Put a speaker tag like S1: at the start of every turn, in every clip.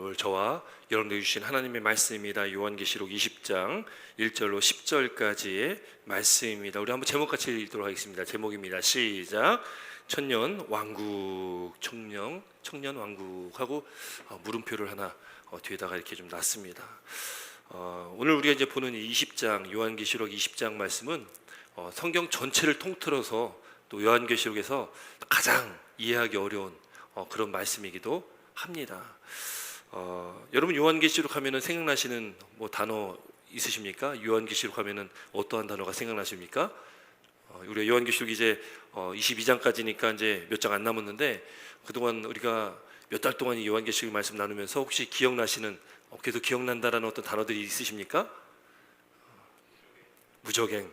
S1: 나눌 저와 여러분들이 주신 하나님의 말씀입니다. 요한계시록 20장 1절로 10절까지의 말씀입니다. 우리 한번 제목 같이 읽도록 하겠습니다. 제목입니다. 시작. 천년 왕국, 청년 왕국하고 물음표를 하나 뒤에다가 이렇게 좀 놨습니다. 오늘 우리가 이제 보는 이 20장 요한계시록 20장 말씀은 성경 전체를 통틀어서 또 요한계시록에서 가장 이해하기 어려운 그런 말씀이기도 합니다. 여러분 요한계시록 하면은 생각나시는 뭐 단어 있으십니까? 요한계시록 하면은 어떠한 단어가 생각나십니까? 우리가 요한계시록 이제 22장까지니까 이제 몇 장 안 남았는데 그동안 우리가 몇 달 동안 이 요한계시록 말씀 나누면서 혹시 기억나시는 계속 기억난다라는 어떤 단어들이 있으십니까? 무적행.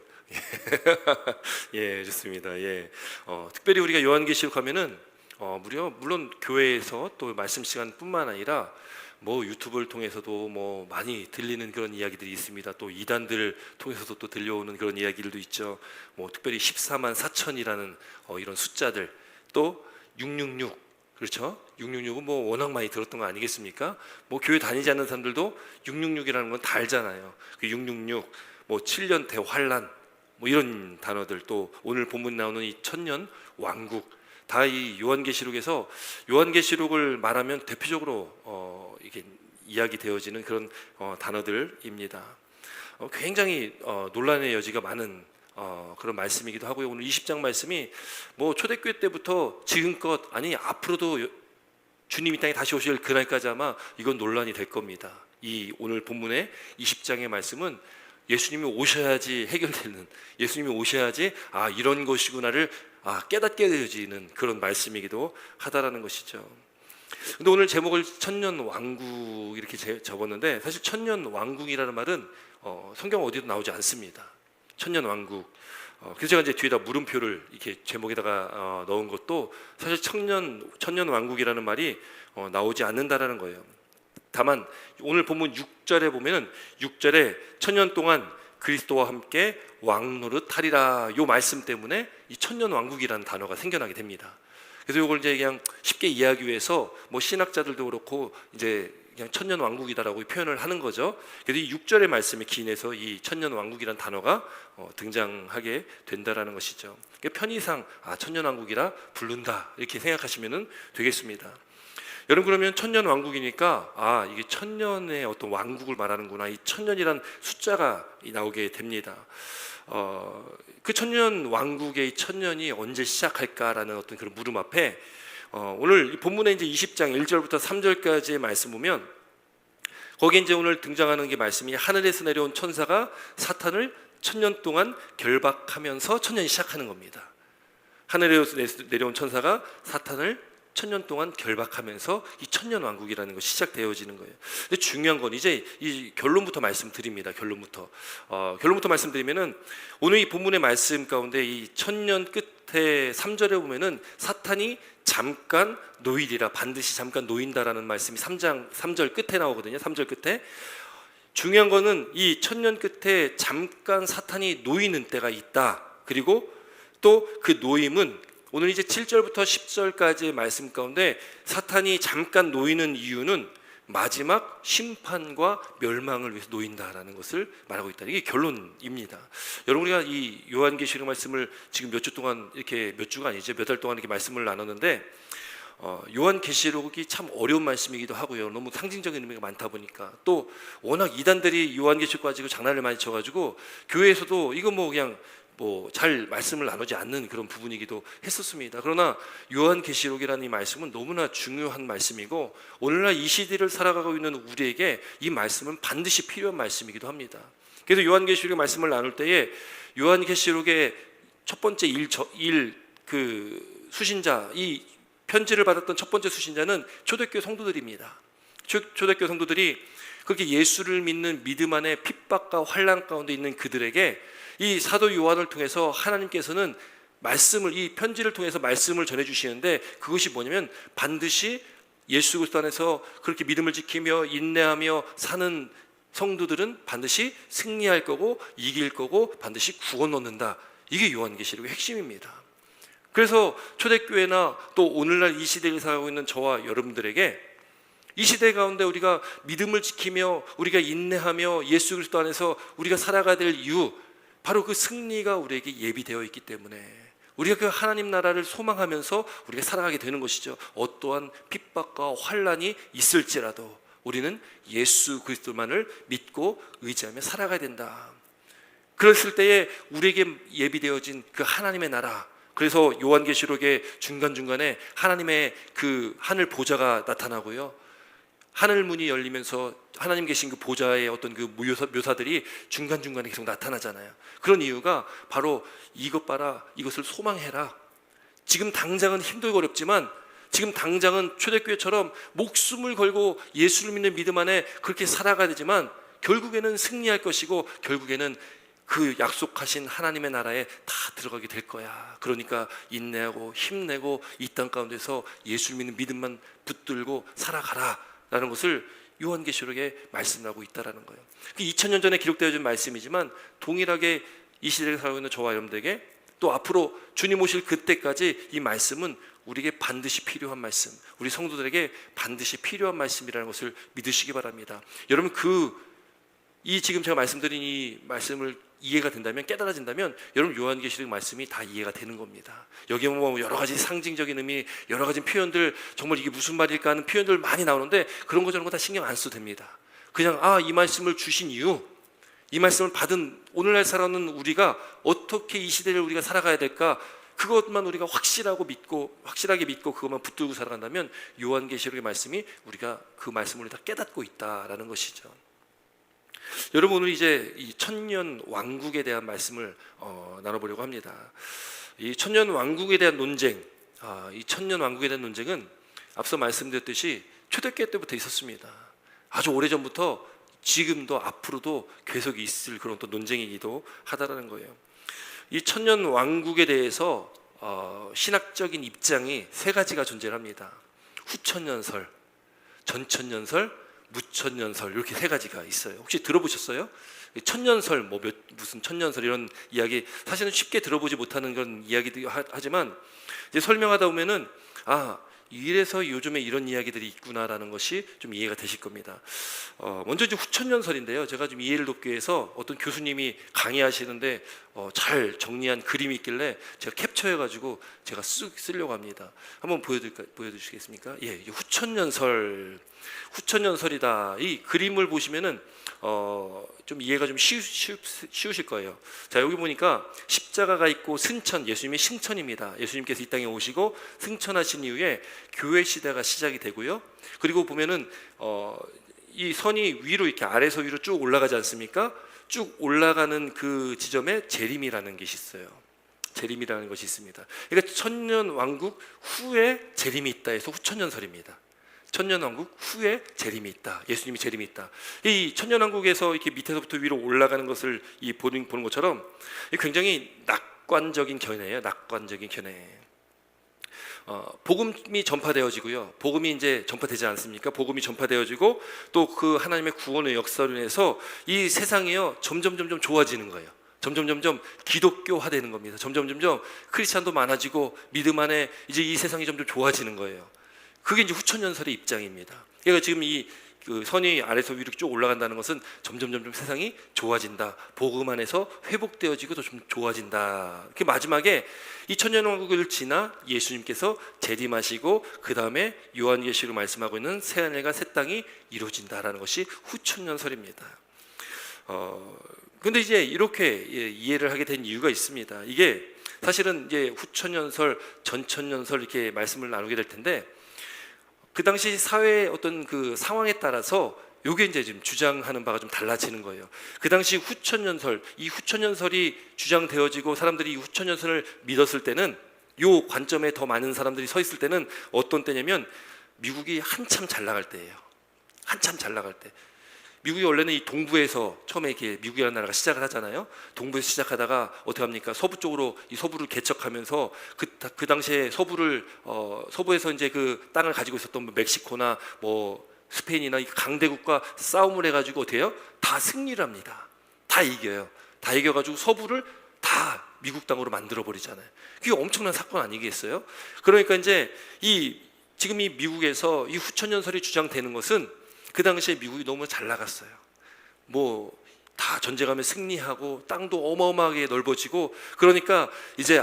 S1: 예, 좋습니다. 예, 특별히 우리가 요한계시록 하면은 물론 교회에서 또 말씀 시간뿐만 아니라 뭐 유튜브를 통해서도 뭐 많이 들리는 그런 이야기들이 있습니다. 또 이단들을 통해서도 또 들려오는 그런 이야기들도 있죠. 뭐 특별히 14만 4천이라는 이런 숫자들, 또 666, 그렇죠? 666은 뭐 워낙 많이 들었던 거 아니겠습니까? 뭐 교회 다니지 않는 사람들도 666이라는 건 다 알잖아요. 그 666, 뭐 7년 대환란, 뭐 이런 단어들, 또 오늘 본문 나오는 이 천년 왕국, 다 이 요한계시록에서 요한계시록을 말하면 대표적으로 이게 이야기되어지는 그런 단어들입니다. 굉장히 논란의 여지가 많은 그런 말씀이기도 하고요. 오늘 20장 말씀이 뭐 초대교회 때부터 지금껏 아니 앞으로도 주님 이 땅에 다시 오실 그날까지 아마 이건 논란이 될 겁니다. 이 오늘 본문의 20장의 말씀은 예수님이 오셔야지 해결되는, 예수님이 오셔야지 이런 것이구나를 깨닫게 되어지는 그런 말씀이기도 하다라는 것이죠. 근데 오늘 제목을 천년 왕국 이렇게 적었는데, 사실 천년 왕국이라는 말은 성경 어디도 나오지 않습니다. 천년 왕국. 그래서 제가 이제 뒤에다 물음표를 이렇게 제목에다가 넣은 것도 사실 천년 왕국이라는 말이 나오지 않는다라는 거예요. 다만 오늘 본문 6절에 보면은 6절에 천년 동안 그리스도와 함께 왕노릇하리라, 요 말씀 때문에 이 천년 왕국이라는 단어가 생겨나게 됩니다. 그래서 이걸 이제 그냥 쉽게 이해하기 위해서 뭐 신학자들도 그렇고 이제 그냥 천년 왕국이다라고 표현을 하는 거죠. 그래서 이 6절의 말씀에 기인해서 이 천년 왕국이라는 단어가 등장하게 된다라는 것이죠. 편의상 천년 왕국이라 부른다 이렇게 생각하시면 되겠습니다. 여러분, 그러면 천년 왕국이니까 이게 천년의 어떤 왕국을 말하는구나, 이 천년이란 숫자가 나오게 됩니다. 그 천년 왕국의 이 천년이 언제 시작할까라는 어떤 그런 물음 앞에 오늘 이 본문에 이제 20장 1절부터 3절까지의 말씀 보면 거기에 이제 오늘 등장하는 게 말씀이 하늘에서 내려온 천사가 사탄을 천년 동안 결박하면서 천년이 시작하는 겁니다. 하늘에서 내려온 천사가 사탄을 천년 동안 결박하면서 이 천년 왕국이라는 것이 시작되어지는 거예요. 근데 중요한 건 이제 이 결론부터 말씀드립니다. 결론부터 말씀드리면은 오늘 이 본문의 말씀 가운데 이 천년 끝에 3절에 보면은 사탄이 잠깐 놓이리라, 반드시 잠깐 놓인다라는 말씀이 3절 끝에 나오거든요. 3절 끝에. 중요한 거는 이 천년 끝에 잠깐 사탄이 놓이는 때가 있다. 그리고 또 그 놓임은 오늘 이제 7절부터 10절까지의 말씀 가운데 사탄이 잠깐 놓이는 이유는 마지막 심판과 멸망을 위해서 놓인다라는 것을 말하고 있다. 이게 결론입니다. 여러분, 우리가 이 요한계시록 말씀을 지금 몇 주 동안 이렇게, 몇 주가 아니죠, 몇 달 동안 이렇게 말씀을 나눴는데 요한계시록이 참 어려운 말씀이기도 하고요. 너무 상징적인 의미가 많다 보니까, 또 워낙 이단들이 요한계시록 가지고 장난을 많이 쳐가지고 교회에서도 이거 뭐 그냥 잘 말씀을 나누지 않는 그런 부분이기도 했었습니다. 그러나 요한계시록이라는 이 말씀은 너무나 중요한 말씀이고 오늘날 이 시대를 살아가고 있는 우리에게 이 말씀은 반드시 필요한 말씀이기도 합니다. 그래서 요한계시록의 말씀을 나눌 때에 요한계시록의 첫 번째 수신자, 이 편지를 받았던 첫 번째 수신자는 초대교회 성도들입니다. 초대교회 성도들이 그렇게 예수를 믿는 믿음 안에 핍박과 환난 가운데 있는 그들에게 이 사도 요한을 통해서 하나님께서는 이 편지를 통해서 말씀을 전해주시는데, 그것이 뭐냐면 반드시 예수 그리스도 안에서 그렇게 믿음을 지키며 인내하며 사는 성도들은 반드시 승리할 거고 이길 거고 반드시 구원 얻는다. 이게 요한계시록의 핵심입니다. 그래서 초대교회나 또 오늘날 이 시대를 살아가고 있는 저와 여러분들에게 이 시대 가운데 우리가 믿음을 지키며 우리가 인내하며 예수 그리스도 안에서 우리가 살아가야 될 이유, 바로 그 승리가 우리에게 예비되어 있기 때문에 우리가 그 하나님 나라를 소망하면서 우리가 살아가게 되는 것이죠. 어떠한 핍박과 환난이 있을지라도 우리는 예수 그리스도만을 믿고 의지하며 살아가야 된다. 그랬을 때에 우리에게 예비되어진 그 하나님의 나라, 그래서 요한계시록의 중간중간에 하나님의 그 하늘 보좌가 나타나고요, 하늘 문이 열리면서 하나님 계신 그 보좌의 어떤 그 묘사들이 중간중간에 계속 나타나잖아요. 그런 이유가 바로 이것 봐라, 이것을 소망해라. 지금 당장은 힘들고 어렵지만, 지금 당장은 초대교회처럼 목숨을 걸고 예수를 믿는 믿음 안에 그렇게 살아가야 되지만 결국에는 승리할 것이고 결국에는 그 약속하신 하나님의 나라에 다 들어가게 될 거야. 그러니까 인내하고 힘내고 이 땅 가운데서 예수를 믿는 믿음만 붙들고 살아가라 라는 것을 요한계시록에 말씀하고 있다는 거예요. 2000년 전에 기록되어진 말씀이지만 동일하게 이 시대에 살고 있는 저와 여러분들에게 또 앞으로 주님 오실 그때까지 이 말씀은 우리에게 반드시 필요한 말씀, 우리 성도들에게 반드시 필요한 말씀이라는 것을 믿으시기 바랍니다. 여러분, 이 지금 제가 말씀드린 이 말씀을 이해가 된다면, 깨달아진다면 여러분 요한계시록 말씀이 다 이해가 되는 겁니다. 여기 보면 여러 가지 상징적인 의미, 여러 가지 표현들, 정말 이게 무슨 말일까 하는 표현들 많이 나오는데 그런 거 저런 거 다 신경 안 써도 됩니다. 그냥 이 말씀을 주신 이유, 이 말씀을 받은 오늘날 살아가는 우리가 어떻게 이 시대를 우리가 살아가야 될까, 그것만 우리가 확실하게 믿고 그것만 붙들고 살아간다면 요한계시록의 말씀이 우리가 그 말씀을 다 깨닫고 있다라는 것이죠. 여러분, 오늘 이제 이 천년 왕국에 대한 말씀을 나눠보려고 합니다. 이 천년 왕국에 대한 논쟁, 이 천년 왕국에 대한 논쟁은 앞서 말씀드렸듯이 초대교회 때부터 있었습니다. 아주 오래전부터 지금도 앞으로도 계속 있을 그런 또 논쟁이기도 하다라는 거예요. 이 천년 왕국에 대해서 신학적인 입장이 세 가지가 존재합니다. 후천년설, 전천년설, 무천년설, 이렇게 세 가지가 있어요. 혹시 들어보셨어요? 천년설, 무슨 천년설 이런 이야기, 사실은 쉽게 들어보지 못하는 그런 이야기도 하지만 이제 설명하다 보면은 이래서 요즘에 이런 이야기들이 있구나라는 것이 좀 이해가 되실 겁니다. 먼저 이제 후천년설인데요. 제가 좀 이해를 돕기 위해서 어떤 교수님이 강의하시는데 잘 정리한 그림이 있길래 제가 캡처해가지고 제가 쓰려고 합니다. 한번 보여주시겠습니까? 예, 후천년설이다. 이 그림을 보시면은 좀 이해가 좀 쉬우실 거예요. 자, 여기 보니까 십자가가 있고 승천, 예수님이 승천입니다. 예수님께서 이 땅에 오시고 승천하신 이후에 교회 시대가 시작이 되고요. 그리고 보면은 이 선이 위로 이렇게 아래서 위로 쭉 올라가지 않습니까? 쭉 올라가는 그 지점에 재림이라는 것이 있어요. 재림이라는 것이 있습니다. 그러니까 천년 왕국 후에 재림이 있다 해서 후천년설입니다. 천년왕국 후에 재림이 있다. 예수님이 재림이 있다. 이 천년왕국에서 이렇게 밑에서부터 위로 올라가는 것을 보는 것처럼 굉장히 낙관적인 견해예요. 낙관적인 견해. 복음이 전파되어지고요. 복음이 이제 전파되지 않습니까? 복음이 전파되어지고 또 그 하나님의 구원의 역사로 인해서 이 세상이요 점점 좋아지는 거예요. 점점 기독교화되는 겁니다. 점점 크리스찬도 많아지고 믿음 안에 이제 이 세상이 점점 좋아지는 거예요. 그게 이제 후천년설의 입장입니다. 그러니까 지금 그 선이 아래서 위로 쭉 올라간다는 것은 점점 세상이 좋아진다. 복음 안에서 회복되어지고 더 좀 좋아진다. 그 마지막에 이 천년왕국을 지나 예수님께서 재림하시고 그 다음에 요한계시로 말씀하고 있는 새 하늘과 새 땅이 이루어진다라는 것이 후천년설입니다. 근데 이제 이렇게 이해를 하게 된 이유가 있습니다. 이게 사실은 이제 후천년설, 전천년설 이렇게 말씀을 나누게 될 텐데 그 당시 사회의 어떤 그 상황에 따라서 요게 이제 지금 주장하는 바가 좀 달라지는 거예요. 그 당시 후천년설, 이 후천년설이 주장되어지고 사람들이 이 후천년설을 믿었을 때는, 요 관점에 더 많은 사람들이 서 있을 때는 어떤 때냐면 미국이 한참 잘 나갈 때예요. 한참 잘 나갈 때. 미국이 원래는 이 동부에서 처음에 이렇게 미국이라는 나라가 시작을 하잖아요. 동부에서 시작하다가 어떻게 합니까? 서부 쪽으로 이 서부를 개척하면서 그 당시에 서부에서 이제 그 땅을 가지고 있었던 뭐 멕시코나 뭐 스페인이나 이 강대국과 싸움을 해가지고 어떻게 해요? 다 승리를 합니다. 다 이겨요. 다 이겨가지고 서부를 다 미국 땅으로 만들어 버리잖아요. 그게 엄청난 사건 아니겠어요? 그러니까 이제 이 지금 이 미국에서 이 후천연설이 주장되는 것은 그 당시에 미국이 너무 잘 나갔어요. 뭐 다 전쟁하면 승리하고 땅도 어마어마하게 넓어지고, 그러니까 이제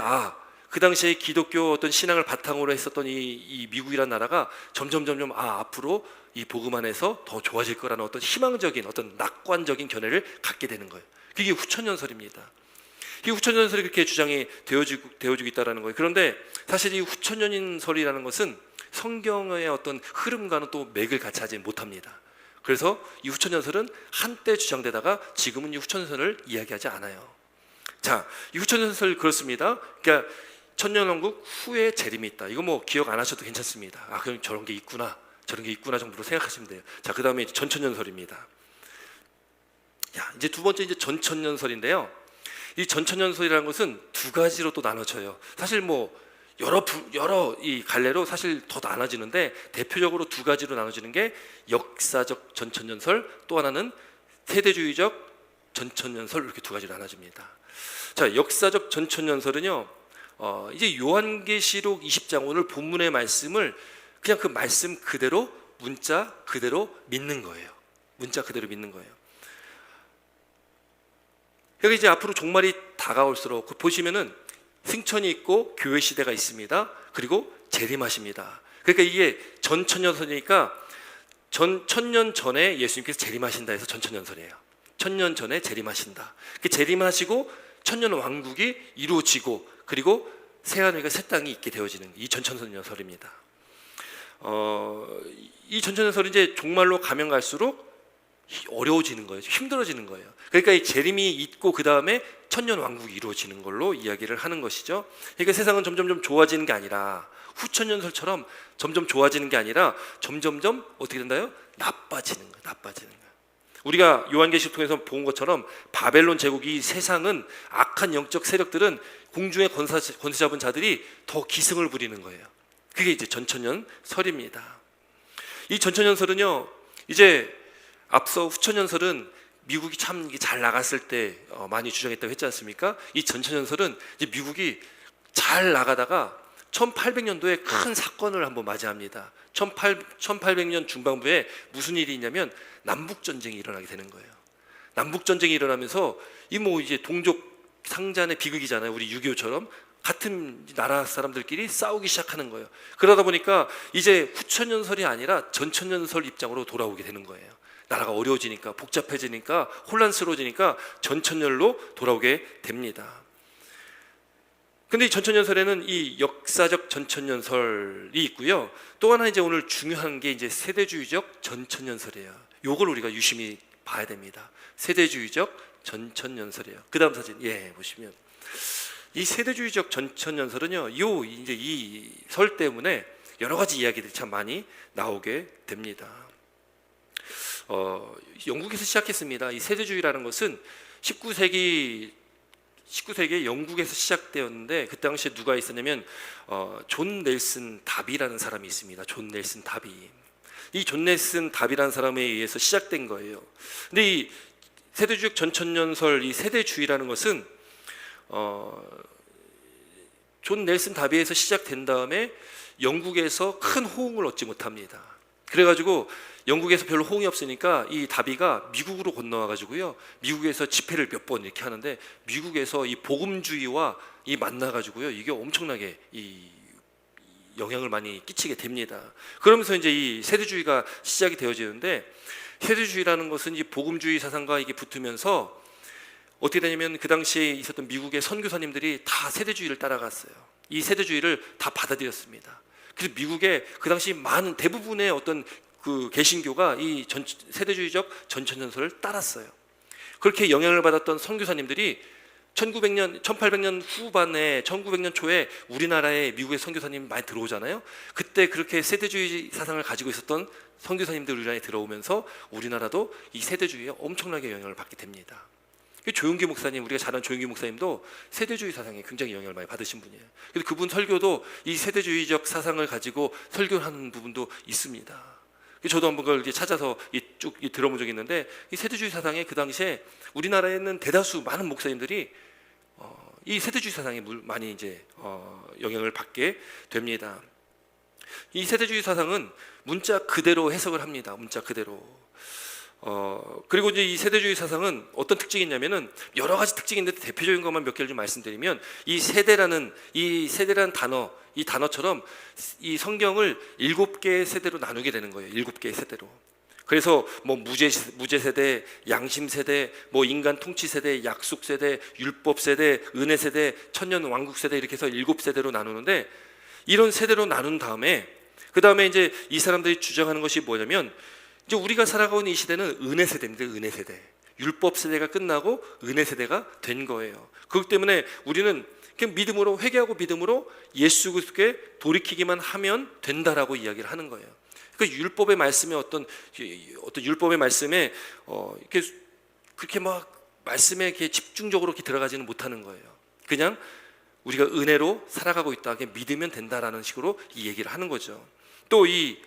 S1: 그 당시에 기독교 어떤 신앙을 바탕으로 했었던 이 미국이라는 나라가 점점 앞으로 이 복음 안에서 더 좋아질 거라는 어떤 희망적인 어떤 낙관적인 견해를 갖게 되는 거예요. 그게 후천연설입니다. 이 후천연설이 그렇게 주장이 되어지고 있다는 거예요. 그런데 사실 이 후천연설이라는 것은 성경의 어떤 흐름과는 또 맥을 같이 하지 못합니다. 그래서 이 후천연설은 한때 주장되다가 지금은 이 후천연설을 이야기하지 않아요. 자, 이 후천연설 그렇습니다. 그러니까 천년왕국 후에 재림이 있다. 이거 뭐 기억 안 하셔도 괜찮습니다. 그럼 저런 게 있구나 정도로 생각하시면 돼요. 자, 그 다음에 전천연설입니다. 이제 두 번째 이제 전천연설인데요. 이 전천연설이라는 것은 두 가지로 또 나눠져요. 사실 뭐 여러 이 갈래로 사실 더 나눠지는데 대표적으로 두 가지로 나눠지는 게 역사적 전천연설, 또 하나는 세대주의적 전천연설, 이렇게 두 가지로 나눠집니다. 자, 역사적 전천연설은요, 이제 요한계시록 20장 오늘 본문의 말씀을 그냥 그 말씀 그대로 문자 그대로 믿는 거예요. 문자 그대로 믿는 거예요. 여기 이제 앞으로 종말이 다가올수록 보시면은 승천이 있고 교회 시대가 있습니다. 그리고 재림하십니다. 그러니까 이게 전천연설이니까 천년 전에 예수님께서 재림하신다 해서 전천연설이에요. 천년 전에 재림하신다. 재림하시고 천년 왕국이 이루어지고 그리고 새하늘과 새 땅이 있게 되어지는 이 전천연설입니다. 이 전천연설이 이제 종말로 가면 갈수록 어려워지는 거예요. 힘들어지는 거예요. 그러니까 이 재림이 있고 그 다음에 천년 왕국이 이루어지는 걸로 이야기를 하는 것이죠. 그러니까 세상은 점점 좋아지는 게 아니라 후천연설처럼 점점 좋아지는 게 아니라 점점 어떻게 된다요? 나빠지는 거예요. 우리가 요한계시록 통해서 본 것처럼 바벨론 제국이 세상은 악한 영적 세력들은 공중에 권세 잡은 자들이 더 기승을 부리는 거예요. 그게 이제 전천연설입니다. 이 전천연설은요, 이제 앞서 후천연설은 미국이 참 잘 나갔을 때 많이 주장했다고 했지 않습니까? 이 전천연설은 이제 미국이 잘 나가다가 1800년도에 큰 사건을 한번 맞이합니다. 1800년 중반부에 무슨 일이 있냐면 남북전쟁이 일어나게 되는 거예요. 남북전쟁이 일어나면서 이제 동족 상잔의 비극이잖아요. 우리 6.25처럼 같은 나라 사람들끼리 싸우기 시작하는 거예요. 그러다 보니까 이제 후천연설이 아니라 전천연설 입장으로 돌아오게 되는 거예요. 나라가 어려워지니까, 복잡해지니까, 혼란스러워지니까 전천연로 돌아오게 됩니다. 근데 이 전천연설에는 이 역사적 전천연설이 있고요. 또 하나 이제 오늘 중요한 게 이제 세대주의적 전천연설이에요. 요걸 우리가 유심히 봐야 됩니다. 세대주의적 전천연설이에요. 그 다음 사진, 보시면 이 세대주의적 전천연설은요, 이제 이 설 때문에 여러 가지 이야기들이 참 많이 나오게 됩니다. 영국에서 시작했습니다. 이 세대주의라는 것은 19세기에 영국에서 시작되었는데, 그 당시에 누가 있었냐면 존 넬슨 다비라는 사람이 있습니다. 존 넬슨 다비. 이 존 넬슨 다비라는 사람에 의해서 시작된 거예요. 근데 이 세대주의적 전천연설, 이 세대주의라는 것은 존 넬슨 다비에서 시작된 다음에 영국에서 큰 호응을 얻지 못합니다. 그래가지고 영국에서 별로 호응이 없으니까 이 다비가 미국으로 건너와 가지고요, 미국에서 집회를 몇 번 이렇게 하는데, 미국에서 이 복음주의와 이 만나가지고요, 이게 엄청나게 이 영향을 많이 끼치게 됩니다. 그러면서 이제 이 세대주의가 시작이 되어지는데, 세대주의라는 것은 이 복음주의 사상과 이게 붙으면서 어떻게 되냐면 그 당시에 있었던 미국의 선교사님들이 다 세대주의를 따라갔어요. 이 세대주의를 다 받아들였습니다. 그래서 미국의 그 당시 많은 대부분의 어떤 그 개신교가 이 세대주의적 전천연설을 따랐어요. 그렇게 영향을 받았던 선교사님들이 1800년 후반에 1900년 초에 우리나라에 미국의 선교사님이 많이 들어오잖아요. 그때 그렇게 세대주의 사상을 가지고 있었던 선교사님들 우리나라에 들어오면서 우리나라도 이 세대주의에 엄청나게 영향을 받게 됩니다. 조용기 목사님, 우리가 잘 아는 조용기 목사님도 세대주의 사상에 굉장히 영향을 많이 받으신 분이에요. 그래서 그분 설교도 이 세대주의적 사상을 가지고 설교하는 부분도 있습니다. 저도 한번 그걸 찾아서 쭉 들어본 적이 있는데, 이 세대주의 사상에 그 당시에 우리나라에 있는 대다수 많은 목사님들이 이 세대주의 사상에 많이 이제 영향을 받게 됩니다. 이 세대주의 사상은 문자 그대로 해석을 합니다. 문자 그대로. 그리고 이제 이 세대주의 사상은 어떤 특징이 있냐면은 여러 가지 특징이 있는데 대표적인 것만 몇 개를 좀 말씀드리면, 이 세대라는 단어, 이 단어처럼 이 성경을 7개의 세대로 나누게 되는 거예요. 7개의 세대로. 그래서 뭐 무죄 세대, 양심 세대, 뭐 인간 통치 세대, 약속 세대, 율법 세대, 은혜 세대, 천년 왕국 세대, 이렇게 해서 7세대로 나누는데, 이런 세대로 나눈 다음에 그 다음에 이제 이 사람들이 주장하는 것이 뭐냐면, 이제 우리가 살아가고 있는 이 시대는 은혜 세대입니다. 은혜 세대. 율법 세대가 끝나고 은혜 세대가 된 거예요. 그렇기 때문에 우리는 그냥 믿음으로, 회개하고 믿음으로 예수 그리스도께 돌이키기만 하면 된다라고 이야기를 하는 거예요. 그러니까 율법의 말씀에 어떤 율법의 말씀에 이렇게 그렇게 막 말씀에 이렇게 집중적으로 이렇게 들어가지는 못하는 거예요. 그냥 우리가 은혜로 살아가고 있다, 그냥 믿으면 된다라는 식으로 이 얘기를 하는 거죠. 또 이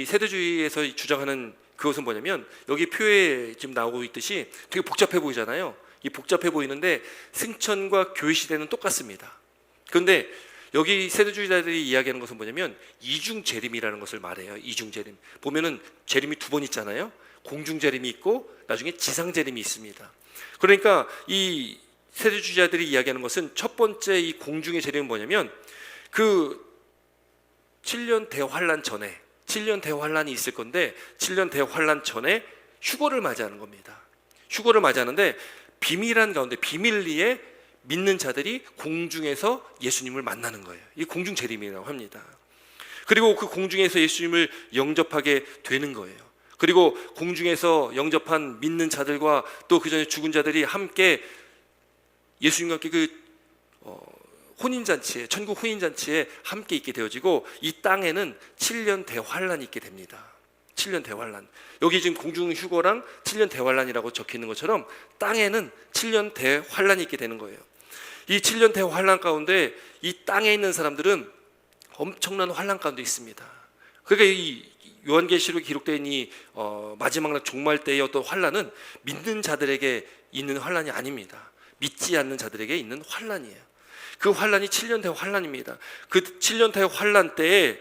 S1: 세대주의에서 주장하는 그것은 뭐냐면, 여기 표에 지금 나오고 있듯이 되게 복잡해 보이잖아요. 이 복잡해 보이는데 승천과 교회 시대는 똑같습니다. 그런데 여기 세대주의자들이 이야기하는 것은 뭐냐면 이중 재림이라는 것을 말해요. 이중 재림. 보면은 재림이 2번 있잖아요. 공중 재림이 있고 나중에 지상 재림이 있습니다. 그러니까 이 세대주의자들이 이야기하는 것은 첫 번째 이 공중의 재림은 뭐냐면, 그 7년 대환란 전에, 7년 대환란이 있을 건데 7년 대환란 전에 휴거를 맞이하는 겁니다. 휴거를 맞이하는데 비밀한 가운데, 비밀리에 믿는 자들이 공중에서 예수님을 만나는 거예요. 이 공중 재림이라고 합니다. 그리고 그 공중에서 예수님을 영접하게 되는 거예요. 그리고 공중에서 영접한 믿는 자들과 또 그 전에 죽은 자들이 함께 예수님과 함께 그 혼인잔치에, 천국 혼인잔치에 함께 있게 되어지고, 이 땅에는 7년 대환란이 있게 됩니다. 7년 대환란. 여기 지금 공중 휴거랑 7년 대환란이라고 적혀 있는 것처럼 땅에는 7년 대환란이 있게 되는 거예요. 이 7년 대환란 가운데 이 땅에 있는 사람들은 엄청난 환란 가운데 있습니다. 그러니까 이 요한계시록에 기록되어 있는 이 마지막 날 종말 때의 어떤 환란은 믿는 자들에게 있는 환란이 아닙니다. 믿지 않는 자들에게 있는 환란이에요. 그 환란이 7년 대환란입니다. 그 7년 대환란 때에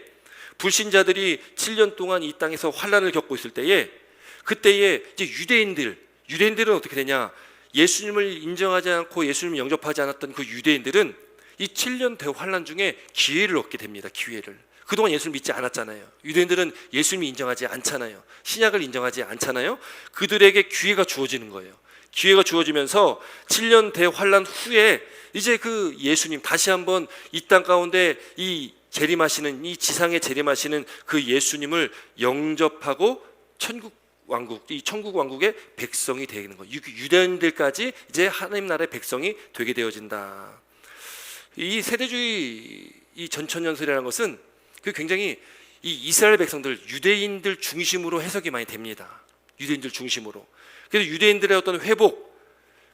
S1: 불신자들이 7년 동안 이 땅에서 환란을 겪고 있을 때에, 그때에 이제 유대인들은 어떻게 되냐? 예수님을 인정하지 않고 예수님을 영접하지 않았던 그 유대인들은 이 7년 대환란 중에 기회를 얻게 됩니다. 기회를. 그동안 예수를 믿지 않았잖아요. 유대인들은 예수님을 인정하지 않잖아요. 신약을 인정하지 않잖아요. 그들에게 기회가 주어지는 거예요. 기회가 주어지면서 7년 대환란 후에 이제 그 예수님, 다시 한번 이 땅 가운데 이 재림하시는, 이 지상에 재림하시는 그 예수님을 영접하고 천국 왕국의 백성이 되는 거예요. 유대인들까지 이제 하나님 나라의 백성이 되게 되어진다. 이 세대주의, 이 전천년설이라는 것은 그 굉장히 이 이스라엘 백성들, 유대인들 중심으로 해석이 많이 됩니다. 유대인들 중심으로. 그래서 유대인들의 어떤 회복,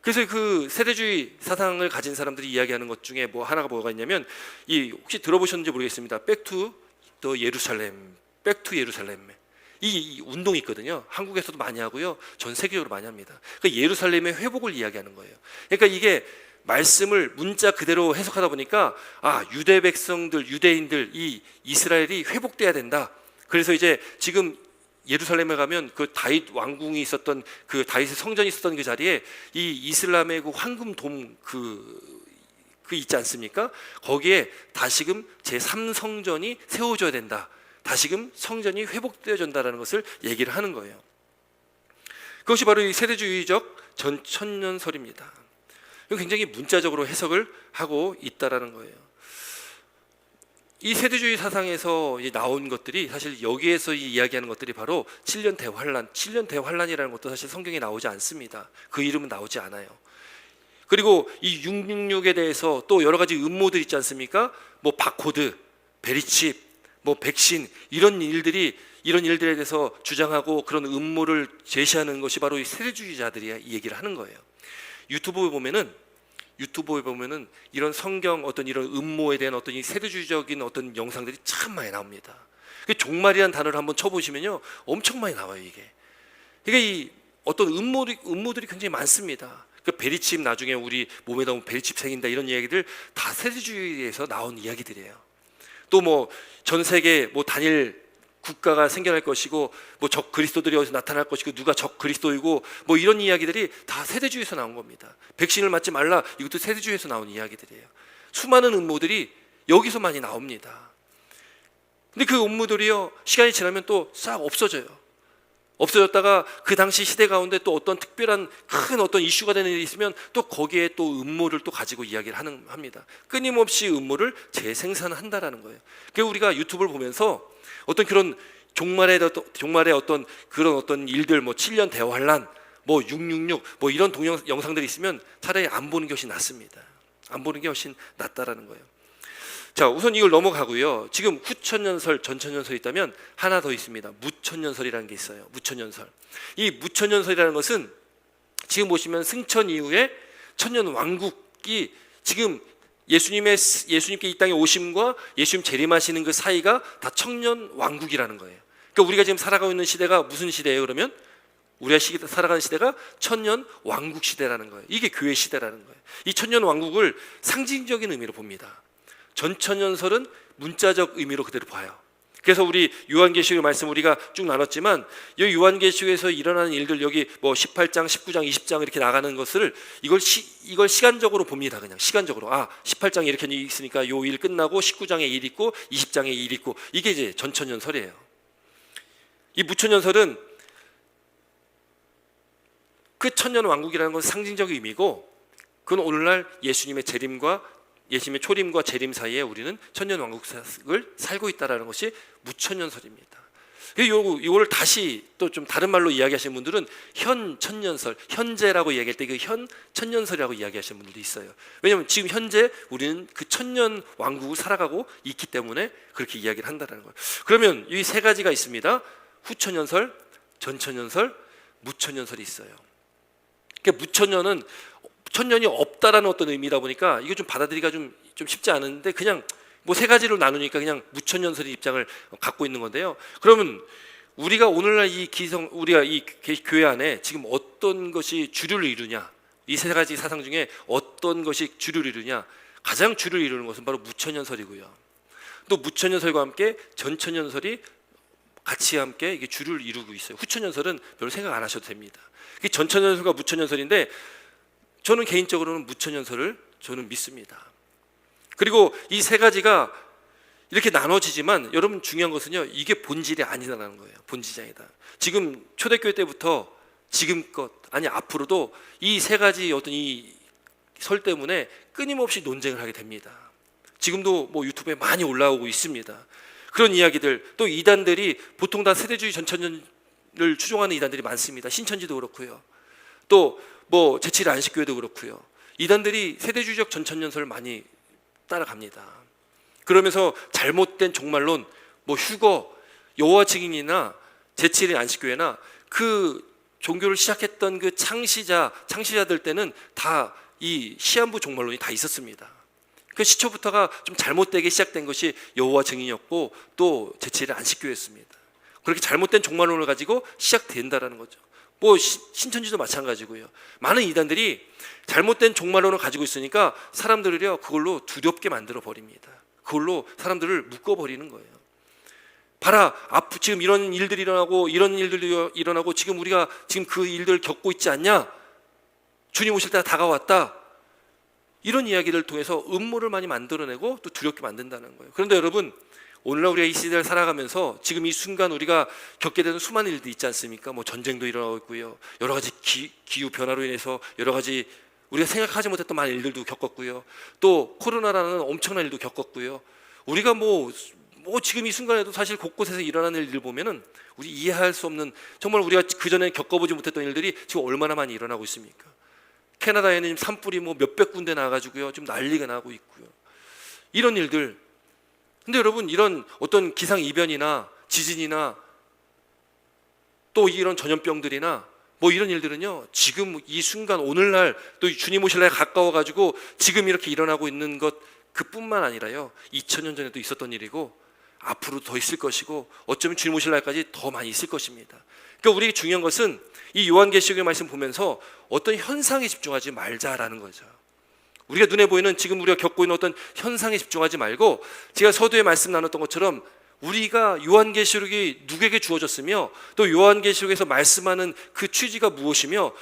S1: 그래서 그 세대주의 사상을 가진 사람들이 이야기하는 것 중에 뭐 하나가 뭐가 있냐면, 이 혹시 들어보셨는지 모르겠습니다. 백투 예루살렘. 이 운동이 있거든요. 한국에서도 많이 하고요. 전 세계적으로 많이 합니다. 그러니까 예루살렘의 회복을 이야기하는 거예요. 그러니까 이게 말씀을 문자 그대로 해석하다 보니까 유대 백성들, 유대인들, 이 이스라엘이 회복돼야 된다. 그래서 이제 지금 예루살렘에 가면 그 다윗 왕궁이 있었던, 그 다윗의 성전이 있었던 그 자리에 이 이슬람의 그 황금돔 그 있지 않습니까? 거기에 다시금 제3성전이 세워져야 된다. 다시금 성전이 회복되어진다라는 것을 얘기를 하는 거예요. 그것이 바로 이 세대주의적 전천년설입니다. 굉장히 문자적으로 해석을 하고 있다라는 거예요. 이 세대주의 사상에서 나온 것들이, 사실 여기에서 이야기하는 것들이 바로 7년 대환란이라는 것도 사실 성경에 나오지 않습니다. 그 이름은 나오지 않아요. 그리고 이 666에 대해서 또 여러 가지 음모들 있지 않습니까? 뭐 바코드, 베리칩, 뭐 백신, 이런 일들에 대해서 주장하고 그런 음모를 제시하는 것이 바로 이 세대주의자들이 이 얘기를 하는 거예요. 유튜브에 보면은 이런 성경 어떤 이런 음모에 대한 어떤 이 세대주의적인 어떤 영상들이 참 많이 나옵니다. 종말이라는 단어를 한번 쳐보시면요, 엄청 많이 나와요 이게. 그러니까 이 어떤 음모들이 굉장히 많습니다. 그 베리칩, 나중에 우리 몸에다 베리칩 생긴다, 이런 이야기들 다 세대주의에서 나온 이야기들이에요. 또 뭐 전 세계 뭐 단일 국가가 생겨날 것이고 뭐 적 그리스도들이 어디서 나타날 것이고 누가 적 그리스도이고 뭐 이런 이야기들이 다 세대주의에서 나온 겁니다. 백신을 맞지 말라, 이것도 세대주의에서 나온 이야기들이에요. 수많은 음모들이 여기서 많이 나옵니다. 근데 그 음모들이요, 시간이 지나면 또 싹 없어져요. 없어졌다가 그 당시 시대 가운데 또 어떤 특별한 큰 어떤 이슈가 되는 일이 있으면 또 거기에 또 음모를 또 가지고 이야기를 합니다. 끊임없이 음모를 재생산한다라는 거예요. 그래서 우리가 유튜브를 보면서 어떤 그런 종말의 어떤 그런 어떤 일들, 뭐 7년 대환란, 뭐 666, 뭐 이런 영상들이 있으면 차라리 안 보는 것이 낫습니다. 안 보는 게 훨씬 낫다라는 거예요. 자, 우선 이걸 넘어가고요. 지금 후천년설, 전천년설이 있다면 하나 더 있습니다. 무천년설이라는 게 있어요. 무천년설. 이 무천년설이라는 것은 지금 보시면 승천 이후에 천년 왕국이 지금 예수님께 이 땅에 오심과 예수님 재림하시는 그 사이가 다 천년 왕국이라는 거예요. 그러니까 우리가 지금 살아가고 있는 시대가 무슨 시대예요? 그러면 우리가 살아가는 시대가 천년 왕국 시대라는 거예요. 이게 교회 시대라는 거예요. 이 천년 왕국을 상징적인 의미로 봅니다. 전천년설은 문자적 의미로 그대로 봐요. 그래서 우리 요한계시록 말씀 우리가 쭉 나눴지만 이 요한계시록에서 일어나는 일들, 여기 뭐 18장, 19장, 20장 이렇게 나가는 것을 이걸 시간적으로 봅니다. 그냥 시간적으로 18장에 이렇게 있으니까 요 일 끝나고 19장에 일 있고 20장에 일 있고, 이게 이제 전천년설이에요. 이 무천년설은 그 천년 왕국이라는 건 상징적 의미고, 그건 오늘날 예수님의 초림과 재림 사이에 우리는 천년 왕국을 살고 있다는 것이 무천년설입니다. 이거를 다시 또 좀 다른 말로 이야기하시는 분들은 현천년설, 현재라고 이야기할 때 그 현천년설이라고 이야기하시는 분들도 있어요. 왜냐하면 지금 현재 우리는 그 천년 왕국을 살아가고 있기 때문에 그렇게 이야기를 한다는 거예요. 그러면 이 세 가지가 있습니다. 후천년설, 전천년설, 무천년설이 있어요. 그러니까 무천년은 천년이 없다라는 어떤 의미다 보니까 이거 좀 받아들이기가 좀 쉽지 않은데, 그냥 뭐 세 가지로 나누니까 그냥 무천년설의 입장을 갖고 있는 건데요. 그러면 우리가 오늘날 우리가 이 교회 안에 지금 어떤 것이 주류를 이루냐, 이 세 가지 사상 중에 어떤 것이 주류를 이루냐, 가장 주류를 이루는 것은 바로 무천년설이고요. 또 무천년설과 함께 전천년설이 같이 함께 이게 주류를 이루고 있어요. 후천년설은 별로 생각 안 하셔도 됩니다. 그 전천년설과 무천년설인데 저는 개인적으로는 무천년설을 저는 믿습니다. 그리고 이 세 가지가 이렇게 나눠지지만 여러분 중요한 것은요, 이게 본질이 아니다라는 거예요. 본질이 아니다. 지금 초대교회 때부터 지금껏, 아니 앞으로도 이 세 가지 어떤 이 설 때문에 끊임없이 논쟁을 하게 됩니다. 지금도 뭐 유튜브에 많이 올라오고 있습니다. 그런 이야기들, 또 이단들이 보통 다 세대주의 전천년을 추종하는 이단들이 많습니다. 신천지도 그렇고요. 또 뭐 제7 안식교회도 그렇고요. 이단들이 세대주의적 전천년설을 많이 따라갑니다. 그러면서 잘못된 종말론, 뭐 휴거, 여호와 증인이나 제7의 안식교회나 그 종교를 시작했던 그 창시자들 때는 다 이 시한부 종말론이 다 있었습니다. 그 시초부터가 좀 잘못되게 시작된 것이 여호와 증인이었고 또 제7의 안식교회였습니다. 그렇게 잘못된 종말론을 가지고 시작된다라는 거죠. 뭐 신천지도 마찬가지고요. 많은 이단들이 잘못된 종말론을 가지고 있으니까 사람들을요 그걸로 두렵게 만들어 버립니다. 그걸로 사람들을 묶어 버리는 거예요. 봐라, 지금 이런 일들이 일어나고 이런 일들이 일어나고 지금 우리가 지금 그 일들을 겪고 있지 않냐? 주님 오실 때가 다가왔다. 이런 이야기를 통해서 음모를 많이 만들어내고 또 두렵게 만든다는 거예요. 그런데 여러분, 오늘날 우리가 이 시대를 살아가면서 지금 이 순간 우리가 겪게 되는 수많은 일들이 있지 않습니까? 뭐 전쟁도 일어나고 있고요. 여러 가지 기후 변화로 인해서 여러 가지 우리가 생각하지 못했던 많은 일들도 겪었고요. 또 코로나라는 엄청난 일도 겪었고요. 우리가 뭐 지금 이 순간에도 사실 곳곳에서 일어나는 일들 보면은 우리 이해할 수 없는, 정말 우리가 그전에 겪어보지 못했던 일들이 지금 얼마나 많이 일어나고 있습니까? 캐나다에는 산불이 뭐 몇백 군데 나가지고요. 좀 난리가 나고 있고요. 이런 일들. 근데 여러분, 이런 어떤 기상 이변이나 지진이나 또 이런 전염병들이나 뭐 이런 일들은요, 지금 이 순간 오늘날 또 주님 오실 날 가까워 가지고 지금 이렇게 일어나고 있는 것 그뿐만 아니라요, 2000년 전에도 있었던 일이고 앞으로 더 있을 것이고 어쩌면 주님 오실 날까지 더 많이 있을 것입니다. 그러니까 우리에게 중요한 것은 이 요한계시록의 말씀 보면서 어떤 현상에 집중하지 말자라는 거죠. 우리가 눈에 보이는 지금 우리가 겪고 있는 어떤 현상에 집중하지 말고 제가 서두에 말씀 나눴던 것처럼 우리가 요한계시록이 누구에게 주어졌으며 또 요한계시록에서 말씀하는 그 취지가 무엇이며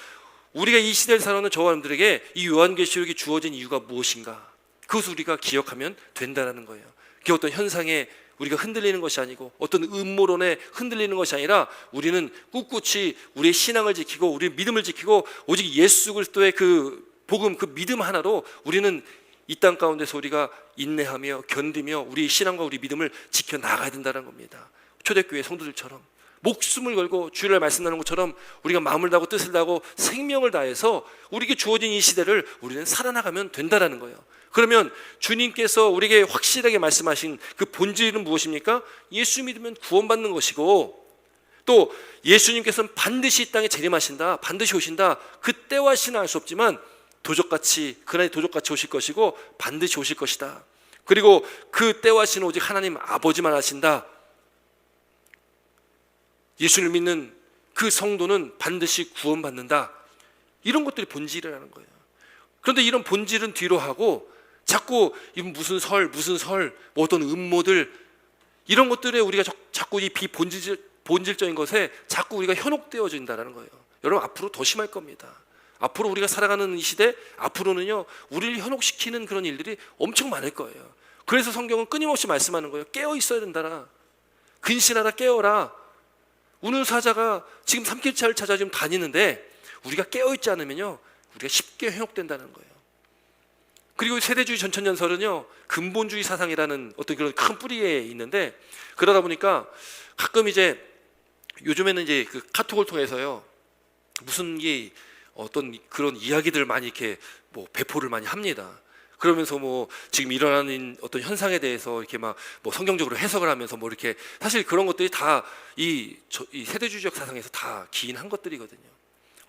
S1: 우리가 이 시대를 살아오는 저와 여러분들에게 이 요한계시록이 주어진 이유가 무엇인가, 그것을 우리가 기억하면 된다는 거예요. 그게 어떤 현상에 우리가 흔들리는 것이 아니고 어떤 음모론에 흔들리는 것이 아니라 우리는 꿋꿋이 우리의 신앙을 지키고 우리의 믿음을 지키고 오직 예수 그리스도의 그 복음, 그 믿음 하나로 우리는 이 땅 가운데서 우리가 인내하며 견디며 우리 신앙과 우리 믿음을 지켜나가야 된다는 겁니다. 초대교회 성도들처럼 목숨을 걸고 주일날 말씀 나누는 것처럼 우리가 마음을 다하고 뜻을 다하고 생명을 다해서 우리에게 주어진 이 시대를 우리는 살아나가면 된다는 거예요. 그러면 주님께서 우리에게 확실하게 말씀하신 그 본질은 무엇입니까? 예수 믿으면 구원받는 것이고 또 예수님께서는 반드시 이 땅에 재림하신다, 반드시 오신다. 그 때와 시는 알 수 없지만 도적같이, 그날이 도적같이 오실 것이고 반드시 오실 것이다. 그리고 그 때와 시는 오직 하나님 아버지만 하신다. 예수를 믿는 그 성도는 반드시 구원받는다. 이런 것들이 본질이라는 거예요. 그런데 이런 본질은 뒤로 하고 자꾸 무슨 설, 뭐 어떤 음모들 이런 것들에 우리가 자꾸 이 비본질적인 것에 자꾸 우리가 현혹되어진다는 거예요. 여러분 앞으로 더 심할 겁니다. 앞으로 우리가 살아가는 이 시대, 앞으로는요 우리를 현혹시키는 그런 일들이 엄청 많을 거예요. 그래서 성경은 끊임없이 말씀하는 거예요. 깨어 있어야 된다라. 근신하라, 깨어라. 우는 사자가 지금 삼킬차를 찾아 지금 다니는데 우리가 깨어 있지 않으면요 우리가 쉽게 현혹된다는 거예요. 그리고 세대주의 전천년설은요 근본주의 사상이라는 어떤 그런 큰 뿌리에 있는데, 그러다 보니까 가끔 이제 요즘에는 이제 그 카톡을 통해서요 무슨 어떤 그런 이야기들을 많이 이렇게 뭐 배포를 많이 합니다. 그러면서 뭐 지금 일어나는 어떤 현상에 대해서 이렇게 막 뭐 성경적으로 해석을 하면서 뭐 이렇게, 사실 그런 것들이 다 이 세대주의적 사상에서 다 기인한 것들이거든요.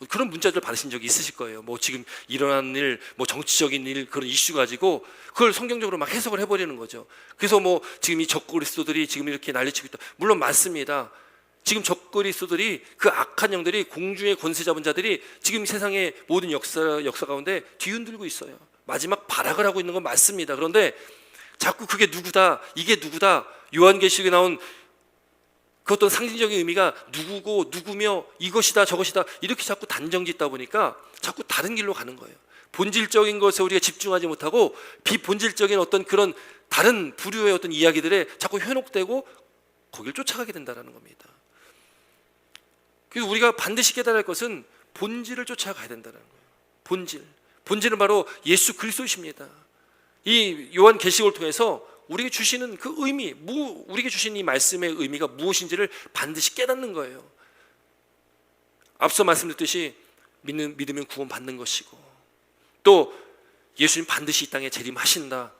S1: 그런 문자들 받으신 적이 있으실 거예요. 뭐 지금 일어나는 일, 뭐 정치적인 일, 그런 이슈 가지고 그걸 성경적으로 막 해석을 해버리는 거죠. 그래서 뭐 지금 이 적그리스도들이 지금 이렇게 난리치고 있다. 물론 맞습니다. 지금 적그리스도들이, 그 악한 영들이, 공중의 권세 잡은 자들이 지금 세상의 모든 역사 가운데 뒤흔들고 있어요. 마지막 발악을 하고 있는 건 맞습니다. 그런데 자꾸 그게 누구다, 이게 누구다, 요한계시록에 나온 그 어떤 상징적인 의미가 누구고 누구며 이것이다 저것이다 이렇게 자꾸 단정 짓다 보니까 자꾸 다른 길로 가는 거예요. 본질적인 것에 우리가 집중하지 못하고 비본질적인 어떤 그런 다른 부류의 어떤 이야기들에 자꾸 현혹되고 거길 쫓아가게 된다는 겁니다. 그래서 우리가 반드시 깨달을 것은 본질을 쫓아가야 된다는 거예요. 본질은 바로 예수 그리스도이십니다. 이 요한계시록을 통해서 우리에게 주시는 그 의미, 우리에게 주신 이 말씀의 의미가 무엇인지를 반드시 깨닫는 거예요. 앞서 말씀드렸듯이 믿으면 구원받는 것이고 또 예수님 반드시 이 땅에 재림하신다.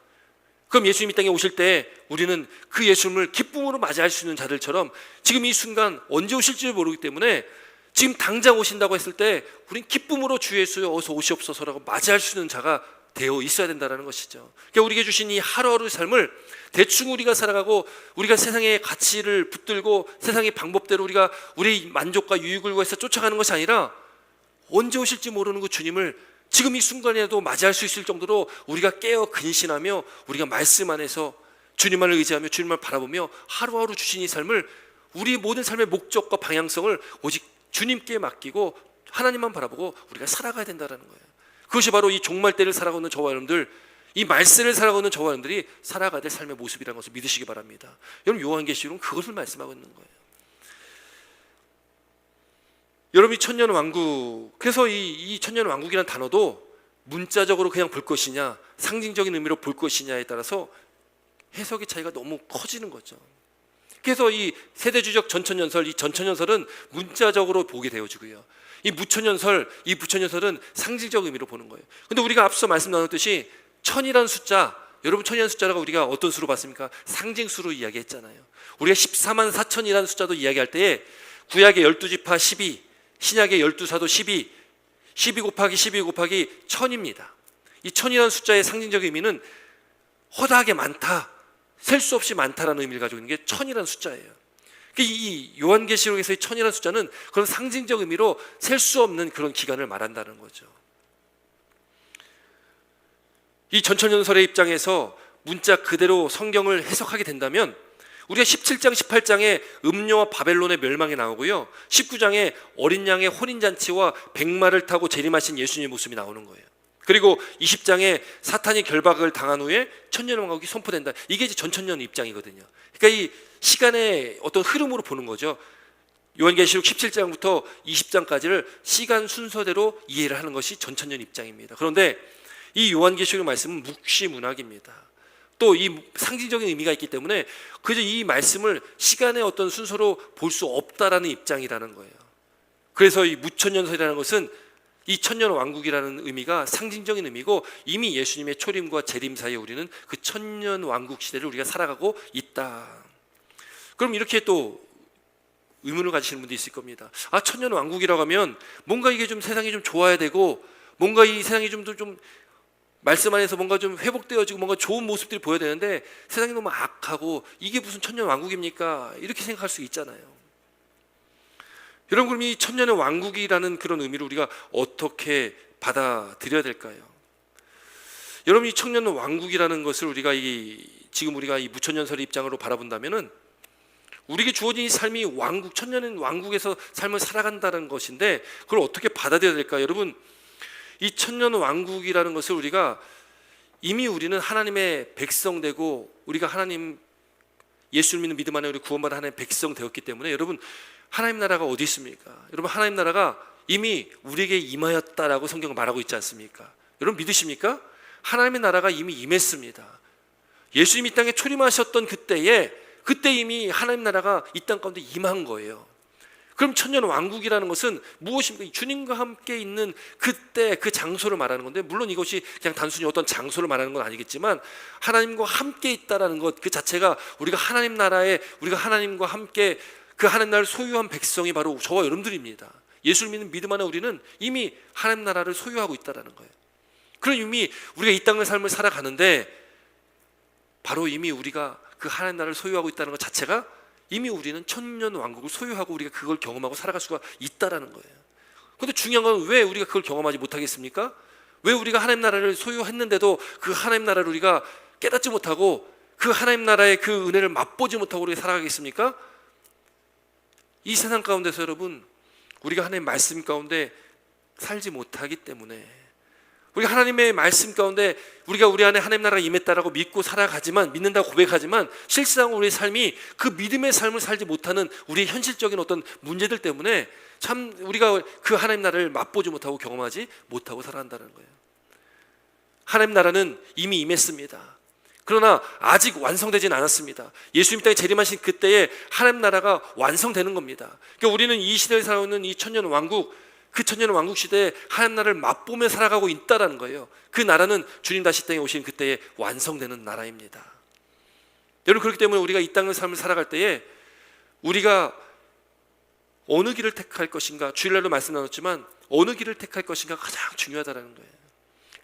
S1: 그럼 예수님 이 땅에 오실 때 우리는 그 예수님을 기쁨으로 맞이할 수 있는 자들처럼 지금 이 순간 언제 오실지 모르기 때문에 지금 당장 오신다고 했을 때 우린 기쁨으로 주 예수여 어서 오시옵소서라고 맞이할 수 있는 자가 되어 있어야 된다는 것이죠. 그러니까 우리에게 주신 이 하루하루 삶을 대충 우리가 살아가고 우리가 세상의 가치를 붙들고 세상의 방법대로 우리가 우리의 만족과 유익을 위해서 쫓아가는 것이 아니라 언제 오실지 모르는 그 주님을 지금 이 순간에도 맞이할 수 있을 정도로 우리가 깨어 근신하며 우리가 말씀 안에서 주님만을 의지하며 주님만 바라보며 하루하루 주신 이 삶을, 우리 모든 삶의 목적과 방향성을 오직 주님께 맡기고 하나님만 바라보고 우리가 살아가야 된다는 거예요. 그것이 바로 이 종말 때를 살아가는 저와 여러분들, 이 말세를 살아가는 저와 여러분들이 살아가야 될 삶의 모습이라는 것을 믿으시기 바랍니다. 여러분 요한계시록은 그것을 말씀하고 있는 거예요. 여러분이 천년왕국, 그래서 이 천년왕국이라는 단어도 문자적으로 그냥 볼 것이냐 상징적인 의미로 볼 것이냐에 따라서 해석의 차이가 너무 커지는 거죠. 그래서 이 세대주의적 전천년설, 이 전천년설은 문자적으로 보게 되어지고요, 이 부천년설은 상징적 의미로 보는 거예요. 근데 우리가 앞서 말씀 나눴듯이 천이라는 숫자, 여러분 천이라는 숫자라고 우리가 어떤 수로 봤습니까? 상징수로 이야기했잖아요. 우리가 14만 4천이라는 숫자도 이야기할 때에 구약의 12지파 12, 신약의 12사도 12, 12 곱하기 12 곱하기 천입니다. 이 천이라는 숫자의 상징적 의미는 허다하게 많다, 셀 수 없이 많다라는 의미를 가지고 있는 게 천이라는 숫자예요. 이 요한계시록에서의 천이라는 숫자는 그런 상징적 의미로 셀 수 없는 그런 기간을 말한다는 거죠. 이 전천년설의 입장에서 문자 그대로 성경을 해석하게 된다면 우리가 17장 18장에 음료와 바벨론의 멸망이 나오고요, 19장에 어린 양의 혼인잔치와 백마를 타고 재림하신 예수님의 모습이 나오는 거예요. 그리고 20장에 사탄이 결박을 당한 후에 천년왕국이 선포된다. 이게 이제 전천년 입장이거든요. 그러니까 이 시간의 어떤 흐름으로 보는 거죠. 요한계시록 17장부터 20장까지를 시간 순서대로 이해를 하는 것이 전천년 입장입니다. 그런데 이 요한계시록 말씀은 묵시문학입니다. 또 이 상징적인 의미가 있기 때문에 그저 이 말씀을 시간의 어떤 순서로 볼 수 없다라는 입장이라는 거예요. 그래서 이 무천년설이라는 것은 이 천년 왕국이라는 의미가 상징적인 의미고, 이미 예수님의 초림과 재림 사이에 우리는 그 천년 왕국 시대를 우리가 살아가고 있다. 그럼 이렇게 또 의문을 가지시는 분도 있을 겁니다. 아, 천년 왕국이라고 하면 뭔가 이게 좀 세상이 좀 좋아야 되고, 뭔가 이 세상이 좀 말씀 안에서 뭔가 좀 회복되어지고 뭔가 좋은 모습들이 보여야 되는데 세상이 너무 악하고 이게 무슨 천년 왕국입니까? 이렇게 생각할 수 있잖아요. 여러분, 그럼 이 천년의 왕국이라는 그런 의미를 우리가 어떻게 받아들여야 될까요? 여러분, 이 천년 왕국이라는 것을 우리가 지금 우리가 이 무천년설의 입장으로 바라본다면은 우리에게 주어진 이 삶이 왕국, 천년의 왕국에서 삶을 살아간다는 것인데 그걸 어떻게 받아들여야 될까요? 여러분, 이 천년 왕국이라는 것을 우리가 이미 우리는 하나님의 백성 되고, 우리가 하나님 예수를 믿는 믿음 안에 우리 구원받은 하나님의 백성 되었기 때문에, 여러분, 하나님 나라가 어디 있습니까? 여러분, 하나님 나라가 이미 우리에게 임하였다라고 성경은 말하고 있지 않습니까? 여러분, 믿으십니까? 하나님의 나라가 이미 임했습니다. 예수님이 이 땅에 초림하셨던 그때 이미 하나님 나라가 이 땅 가운데 임한 거예요. 그럼 천년 왕국이라는 것은 무엇입니까? 주님과 함께 있는 그때 그 장소를 말하는 건데, 물론 이것이 그냥 단순히 어떤 장소를 말하는 건 아니겠지만 하나님과 함께 있다라는 것 그 자체가 우리가 하나님 나라에, 우리가 하나님과 함께 그 하나님 나라를 소유한 백성이 바로 저와 여러분들입니다. 예수를 믿는 믿음 안에 우리는 이미 하나님 나라를 소유하고 있다라는 거예요. 그런 이미 우리가 이 땅의 삶을 살아가는데 바로 이미 우리가 그 하나님 나라를 소유하고 있다는 것 자체가 이미 우리는 천년 왕국을 소유하고 우리가 그걸 경험하고 살아갈 수가 있다라는 거예요. 그런데 중요한 건 왜 우리가 그걸 경험하지 못하겠습니까? 왜 우리가 하나님 나라를 소유했는데도 그 하나님 나라를 우리가 깨닫지 못하고 그 하나님 나라의 그 은혜를 맛보지 못하고 우리가 살아가겠습니까? 이 세상 가운데서 여러분, 우리가 하나님의 말씀 가운데 살지 못하기 때문에, 우리가 하나님의 말씀 가운데 우리가 우리 안에 하나님 나라가 임했다라고 믿고 살아가지만, 믿는다고 고백하지만 실상 우리의 삶이 그 믿음의 삶을 살지 못하는 우리의 현실적인 어떤 문제들 때문에 참 우리가 그 하나님 나라를 맛보지 못하고 경험하지 못하고 살아간다는 거예요. 하나님 나라는 이미 임했습니다. 그러나 아직 완성되진 않았습니다. 예수님 땅에 재림하신 그때에 하나님 나라가 완성되는 겁니다. 그러니까 우리는 이 시대에 살아오는 이 천년 왕국, 그 천년 왕국 시대에 하나님 나라를 맛보며 살아가고 있다라는 거예요. 그 나라는 주님 다시 땅에 오신 그때에 완성되는 나라입니다. 여러분, 그렇기 때문에 우리가 이 땅의 삶을 살아갈 때에 우리가 어느 길을 택할 것인가, 주일날도 말씀 나눴지만 어느 길을 택할 것인가 가장 중요하다는 거예요.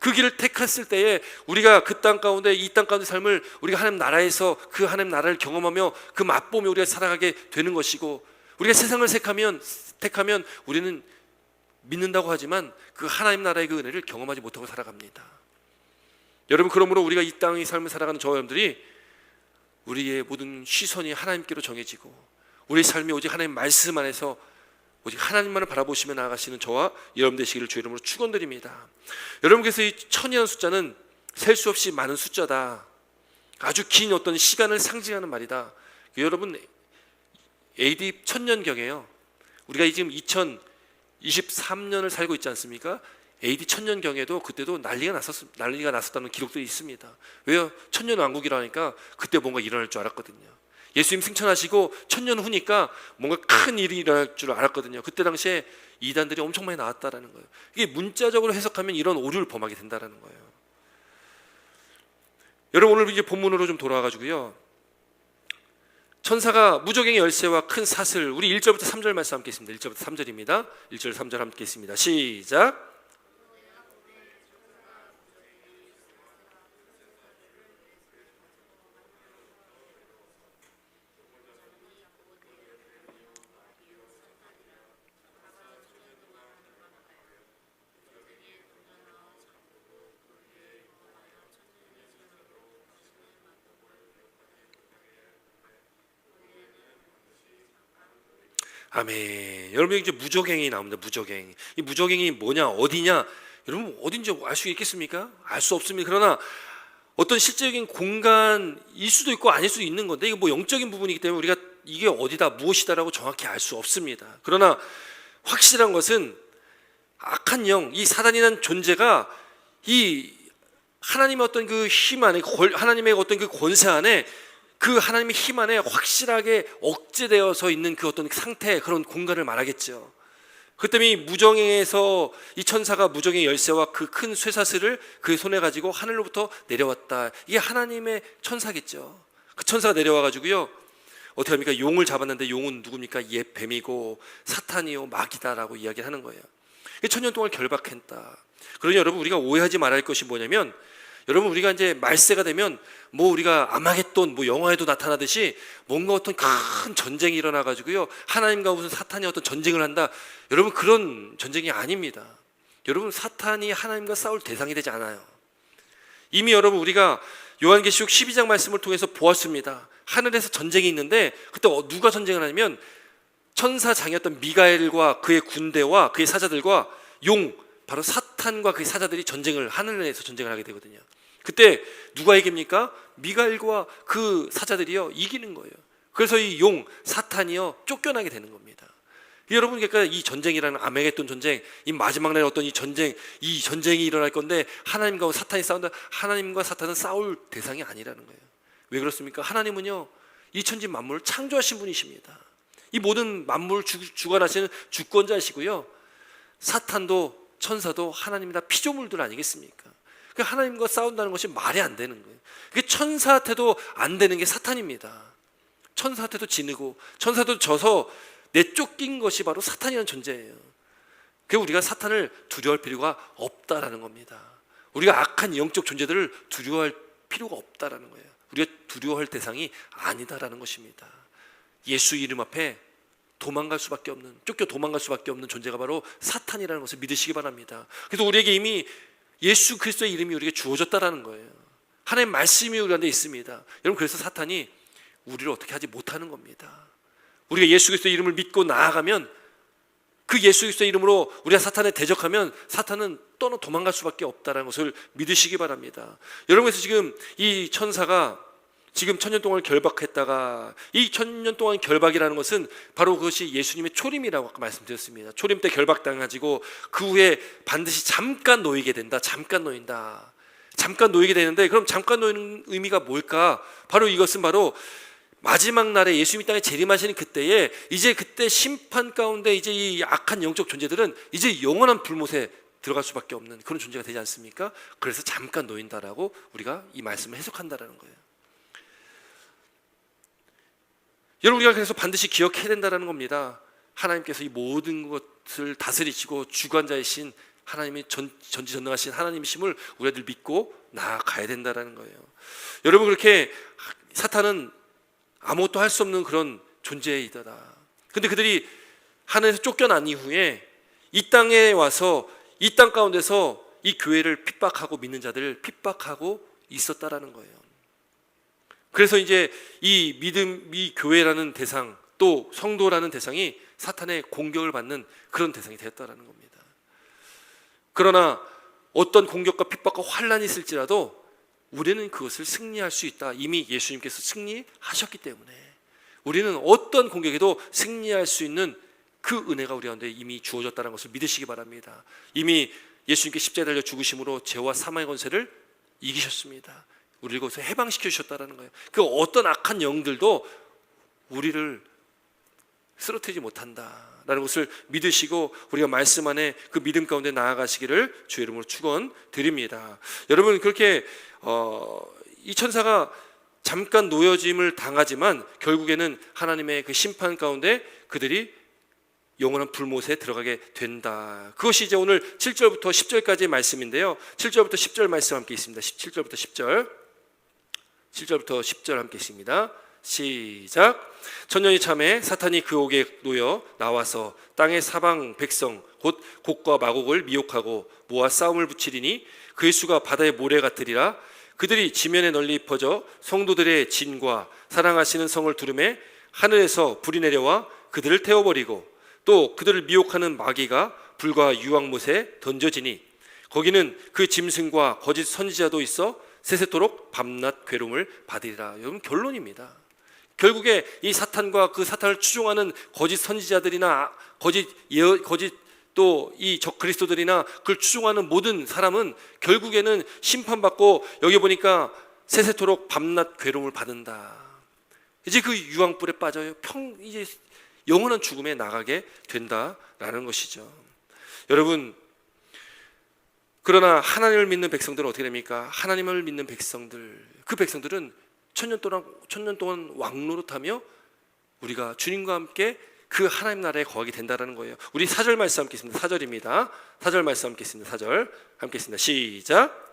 S1: 그 길을 택했을 때에 우리가 그 땅 가운데, 이 땅 가운데 삶을 우리가 하나님 나라에서 그 하나님 나라를 경험하며 그 맛보며 우리가 살아가게 되는 것이고, 우리가 세상을 택하면 우리는 믿는다고 하지만 그 하나님 나라의 그 은혜를 경험하지 못하고 살아갑니다. 여러분, 그러므로 우리가 이 땅의 삶을 살아가는 저와 여러분들이 우리의 모든 시선이 하나님께로 정해지고 우리의 삶이 오직 하나님 말씀 안에서 오직 하나님만을 바라보시며 나아가시는 저와 여러분 되시기를 주의 이름으로 축원드립니다. 여러분께서 이 천이라는 숫자는 셀 수 없이 많은 숫자다, 아주 긴 어떤 시간을 상징하는 말이다. 여러분, AD 1000년경에요, 우리가 지금 2023년을 살고 있지 않습니까? AD 1000년경에도 그때도 난리가 났었다는 기록들이 있습니다. 왜요? 천년 왕국이라니까 그때 뭔가 일어날 줄 알았거든요. 예수님 승천하시고 1000년 후니까 뭔가 큰 일이 일어날 줄 알았거든요. 그때 당시에 이단들이 엄청 많이 나왔다라는 거예요. 이게 문자적으로 해석하면 이런 오류를 범하게 된다라는 거예요. 여러분, 오늘 이제 본문으로 좀 돌아와가지고요, 천사가 무저갱의 열쇠와 큰 사슬, 우리 1절부터 3절 말씀 함께 있습니다. 1절부터 3절입니다. 1절 3절 함께 있습니다. 시작. 아멘. 여러분 이제 무적행이 나옵니다. 무적행. 이 무적행이 뭐냐, 어디냐? 여러분 어딘지 알 수 있겠습니까? 알 수 없습니다. 그러나 어떤 실제적인 공간일 수도 있고 아닐 수도 있는 건데, 이게 뭐 영적인 부분이기 때문에 우리가 이게 어디다 무엇이다라고 정확히 알 수 없습니다. 그러나 확실한 것은 악한 영, 이 사단이라는 존재가 이 하나님의 어떤 그 힘 안에, 하나님의 어떤 그 권세 안에, 그 하나님의 힘 안에 확실하게 억제되어서 있는 그 어떤 상태, 그런 공간을 말하겠죠. 그 때문에 무정에서 이 천사가 무정의 열쇠와 그 큰 쇠사슬을 그 손에 가지고 하늘로부터 내려왔다. 이게 하나님의 천사겠죠. 그 천사가 내려와 가지고요, 어떻게 합니까? 용을 잡았는데 용은 누굽니까? 옛 뱀이고 사탄이요 마귀다라고 이야기를 하는 거예요. 천년 동안 결박했다. 그러니 여러분 우리가 오해하지 말아야 할 것이 뭐냐면, 여러분 우리가 이제 말세가 되면 뭐 우리가 아마겟돈 뭐 영화에도 나타나듯이 뭔가 어떤 큰 전쟁이 일어나 가지고요, 하나님과 무슨 사탄이 어떤 전쟁을 한다. 여러분 그런 전쟁이 아닙니다. 여러분 사탄이 하나님과 싸울 대상이 되지 않아요. 이미 여러분 우리가 요한계시록 12장 말씀을 통해서 보았습니다. 하늘에서 전쟁이 있는데 그때 누가 전쟁을 하냐면 천사장이었던 미가엘과 그의 군대와 그의 사자들과 용, 바로 사탄과 그의 사자들이 하늘에서 전쟁을 하게 되거든요. 그때 누가 이깁니까? 미가엘과 그 사자들이요 이기는 거예요. 그래서 이 용, 사탄이요 쫓겨나게 되는 겁니다. 여러분, 그러니까 이 전쟁이라는 아메겟돈 전쟁, 이 마지막 날에 어떤 이 전쟁이 일어날 건데 하나님과 사탄이 싸운다. 하나님과 사탄은 싸울 대상이 아니라는 거예요. 왜 그렇습니까? 하나님은요 이 천지 만물을 창조하신 분이십니다. 이 모든 만물을 주관하시는 주권자이시고요, 사탄도 천사도 하나님이다 피조물들 아니겠습니까? 하나님과 싸운다는 것이 말이 안 되는 거예요. 그게 천사한테도 안 되는 게 사탄입니다. 천사한테도 지르고 천사도 져서 내쫓긴 것이 바로 사탄이라는 존재예요. 그래서 우리가 사탄을 두려워할 필요가 없다라는 겁니다. 우리가 악한 영적 존재들을 두려워할 필요가 없다라는 거예요. 우리가 두려워할 대상이 아니다라는 것입니다. 예수 이름 앞에 쫓겨 도망갈 수밖에 없는 존재가 바로 사탄이라는 것을 믿으시기 바랍니다. 그래서 우리에게 이미 예수 그리스도의 이름이 우리에게 주어졌다라는 거예요. 하나님의 말씀이 우리한테 있습니다. 여러분, 그래서 사탄이 우리를 어떻게 하지 못하는 겁니다. 우리가 예수 그리스도의 이름을 믿고 나아가면, 그 예수 그리스도의 이름으로 우리가 사탄에 대적하면 사탄은 도망갈 수밖에 없다는 것을 믿으시기 바랍니다. 여러분, 그래서 지금 이 천사가 지금 천년 동안 결박했다가, 이 천년 동안 결박이라는 것은 바로 그것이 예수님의 초림이라고 아까 말씀드렸습니다. 초림 때 결박당하지고 그 후에 반드시 잠깐 놓이게 된다. 잠깐 놓인다. 잠깐 놓이게 되는데, 그럼 잠깐 놓이는 의미가 뭘까? 바로 이것은 바로 마지막 날에 예수님이 땅에 재림하시는 그때에, 이제 그때 심판 가운데 이제 이 악한 영적 존재들은 이제 영원한 불못에 들어갈 수밖에 없는 그런 존재가 되지 않습니까? 그래서 잠깐 놓인다라고 우리가 이 말씀을 해석한다라는 거예요. 여러분, 우리가 그래서 반드시 기억해야 된다는 겁니다. 하나님께서 이 모든 것을 다스리시고 주관자이신 하나님이 전지전능하신 하나님이심을 우리들 믿고 나아가야 된다는 거예요. 여러분, 그렇게 사탄은 아무것도 할 수 없는 그런 존재이다. 근데 그들이 하늘에서 쫓겨난 이후에 이 땅에 와서 이 땅 가운데서 이 교회를 핍박하고 믿는 자들을 핍박하고 있었다라는 거예요. 그래서 이제 이 믿음, 이 교회라는 대상, 또 성도라는 대상이 사탄의 공격을 받는 그런 대상이 되었다라는 겁니다. 그러나 어떤 공격과 핍박과 환란이 있을지라도 우리는 그것을 승리할 수 있다. 이미 예수님께서 승리하셨기 때문에 우리는 어떤 공격에도 승리할 수 있는 그 은혜가 우리 가운데 이미 주어졌다는 것을 믿으시기 바랍니다. 이미 예수님께 십자가에 달려 죽으심으로 죄와 사망의 권세를 이기셨습니다. 우리를 거기서 해방시켜 주셨다는 거예요. 그 어떤 악한 영들도 우리를 쓰러뜨리지 못한다라는 것을 믿으시고 우리가 말씀 안에 그 믿음 가운데 나아가시기를 주의 이름으로 축원드립니다. 여러분, 그렇게 이 천사가 잠깐 놓여짐을 당하지만 결국에는 하나님의 그 심판 가운데 그들이 영원한 불못에 들어가게 된다. 그것이 이제 오늘 7절부터 10절까지의 말씀인데요. 7절부터 10절 말씀 함께 있습니다. 7절부터 10절. 7절부터 10절 함께 있습니다. 시작. 천년이 참에 사탄이 그 옥에 놓여 나와서 땅의 사방 백성 곧 곡과 마곡을 미혹하고 모아 싸움을 붙이리니 그의 수가 바다의 모래 같으리라. 그들이 지면에 널리 퍼져 성도들의 진과 사랑하시는 성을 두르매 하늘에서 불이 내려와 그들을 태워버리고 또 그들을 미혹하는 마귀가 불과 유황못에 던져지니 거기는 그 짐승과 거짓 선지자도 있어 세세토록 밤낮 괴로움을 받으리라. 여러분, 결론입니다. 결국에 이 사탄과 그 사탄을 추종하는 거짓 선지자들이나 거짓 또 이 적그리스도들이나 그걸 추종하는 모든 사람은 결국에는 심판받고, 여기 보니까 세세토록 밤낮 괴로움을 받는다. 이제 그 유황불에 빠져요. 이제 영원한 죽음에 나가게 된다라는 것이죠. 여러분, 그러나 하나님을 믿는 백성들은 어떻게 됩니까? 하나님을 믿는 백성들, 그 백성들은 천년 동안 왕노릇하며 우리가 주님과 함께 그 하나님 나라에 거하게 된다라는 거예요. 우리 4절 말씀 함께 있습니다. 4절입니다. 4절 말씀 함께 있습니다. 4절 함께 있습니다. 시작.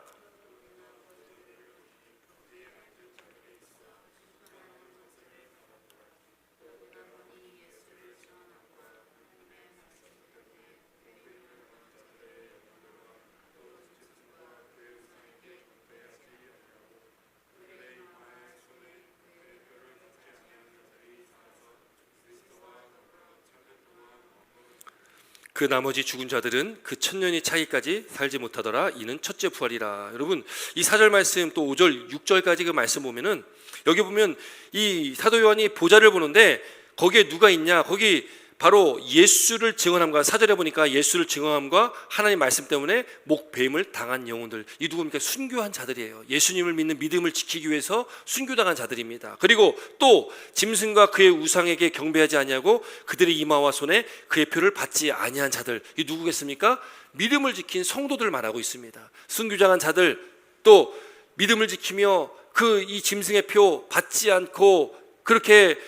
S1: 그 나머지 죽은 자들은 그 천년이 차기까지 살지 못하더라. 이는 첫째 부활이라. 여러분, 이 4절 말씀 또 5절 6절까지 그 말씀 보면은, 여기 보면 이 사도 요한이 보좌를 보는데 거기에 누가 있냐? 거기 바로 예수를 증언함과, 4절에 보니까 예수를 증언함과 하나님 말씀 때문에 목배임을 당한 영혼들, 이 누굽니까? 순교한 자들이에요. 예수님을 믿는 믿음을 지키기 위해서 순교당한 자들입니다. 그리고 또 짐승과 그의 우상에게 경배하지 아니하고 그들의 이마와 손에 그의 표를 받지 아니한 자들, 이 누구겠습니까? 믿음을 지킨 성도들 말하고 있습니다. 순교당한 자들, 또 믿음을 지키며 그 이 짐승의 표 받지 않고 그렇게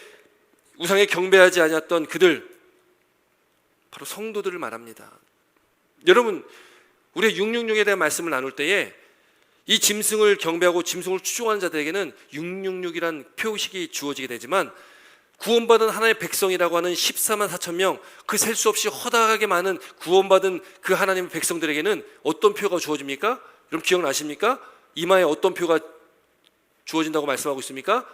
S1: 우상에 경배하지 아니했던 그들, 바로 성도들을 말합니다. 여러분, 우리가 666에 대한 말씀을 나눌 때에 이 짐승을 경배하고 짐승을 추종하는 자들에게는 666이란 표식이 주어지게 되지만, 구원받은 하나님의 백성이라고 하는 14만 4천 명, 그 셀 수 없이 허다하게 많은 구원받은 그 하나님의 백성들에게는 어떤 표가 주어집니까? 여러분 기억나십니까? 이마에 어떤 표가 주어진다고 말씀하고 있습니까?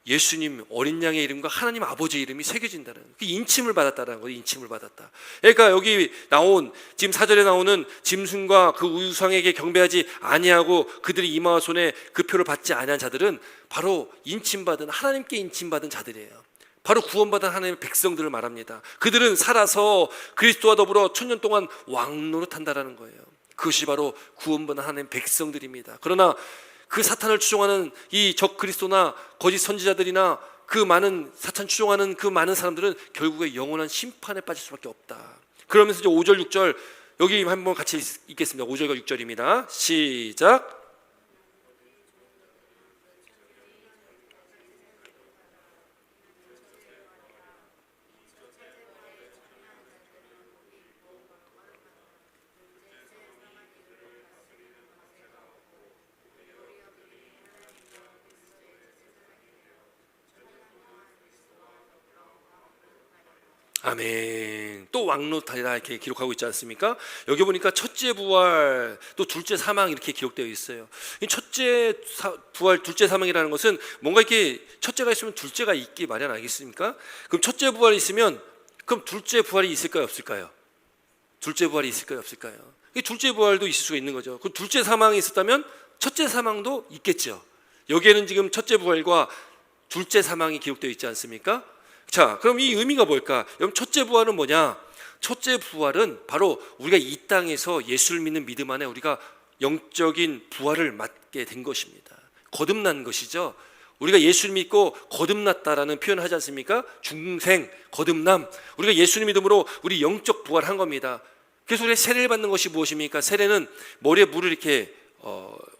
S1: 예수님 어린 양의 이름과 하나님 아버지의 이름이 새겨진다는, 그 인침을 받았다는 거예요. 인침을 받았다. 그러니까 여기 나온, 지금 4절에 나오는 짐승과 그 우상에게 경배하지 아니하고 그들이 이마와 손에 그 표를 받지 아니한 자들은 바로 인침받은, 하나님께 인침받은 자들이에요. 바로 구원받은 하나님의 백성들을 말합니다. 그들은 살아서 그리스도와 더불어 천년 동안 왕노릇한다라는 거예요. 그것이 바로 구원받은 하나님의 백성들입니다. 그러나 그 사탄을 추종하는 이 적그리스도나 거짓 선지자들이나 그 많은 사탄 추종하는 그 많은 사람들은 결국에 영원한 심판에 빠질 수밖에 없다. 그러면서 이제 5절 6절 여기 한번 같이 읽겠습니다. 5절과 6절입니다. 시작. 아멘. 또 왕노릇하리라 이렇게 기록하고 있지 않습니까? 여기 보니까 첫째 부활, 또 둘째 사망 이렇게 기록되어 있어요. 이 첫째 부활, 둘째 사망이라는 것은 뭔가 이렇게 첫째가 있으면 둘째가 있기 마련 아니겠습니까? 그럼 첫째 부활이 있으면 그럼 둘째 부활이 있을까요, 없을까요? 둘째 부활이 있을까요, 없을까요? 이 둘째 부활도 있을 수가 있는 거죠. 그럼 둘째 사망이 있었다면 첫째 사망도 있겠죠. 여기에는 지금 첫째 부활과 둘째 사망이 기록되어 있지 않습니까? 자, 그럼 이 의미가 뭘까? 여러분, 첫째 부활은 뭐냐? 첫째 부활은 바로 우리가 이 땅에서 예수를 믿는 믿음 안에 우리가 영적인 부활을 맞게 된 것입니다. 거듭난 것이죠. 우리가 예수를 믿고 거듭났다라는 표현을 하지 않습니까? 중생, 거듭남. 우리가 예수를 믿음으로 우리 영적 부활한 겁니다. 그래서 우리가 세례를 받는 것이 무엇입니까? 세례는 머리에 물을 이렇게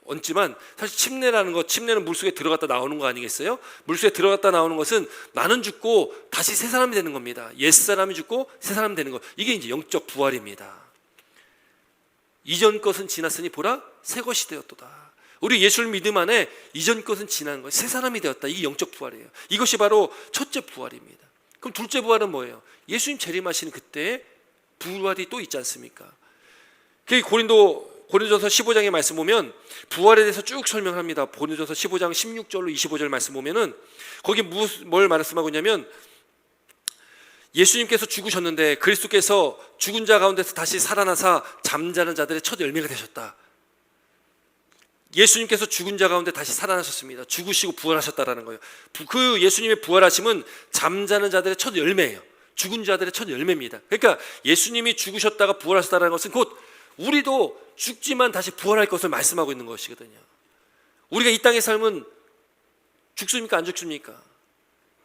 S1: 얹지만 사실 침례라는 것, 침례는 물속에 들어갔다 나오는 거 아니겠어요? 물속에 들어갔다 나오는 것은 나는 죽고 다시 새 사람이 되는 겁니다. 옛사람이 죽고 새 사람이 되는 것, 이게 이제 영적 부활입니다. 이전 것은 지났으니 보라 새 것이 되었도다. 우리 예수를 믿음 안에 이전 것은 지난 것, 새 사람이 되었다. 이게 영적 부활이에요. 이것이 바로 첫째 부활입니다. 그럼 둘째 부활은 뭐예요? 예수님 재림하시는 그때의 부활이 또 있지 않습니까? 고린도전서 15장의 말씀 보면 부활에 대해서 쭉 설명합니다. 고린도전서 15장 16절로 25절 말씀 보면은 거기 뭘 말씀하고 있냐면 예수님께서 죽으셨는데 그리스도께서 죽은 자 가운데서 다시 살아나사 잠자는 자들의 첫 열매가 되셨다. 예수님께서 죽은 자 가운데 다시 살아나셨습니다. 죽으시고 부활하셨다라는 거예요. 그 예수님의 부활하심은 잠자는 자들의 첫 열매예요. 죽은 자들의 첫 열매입니다. 그러니까 예수님이 죽으셨다가 부활하셨다는 것은 곧 우리도 죽지만 다시 부활할 것을 말씀하고 있는 것이거든요. 우리가 이 땅의 삶은 죽습니까? 안 죽습니까?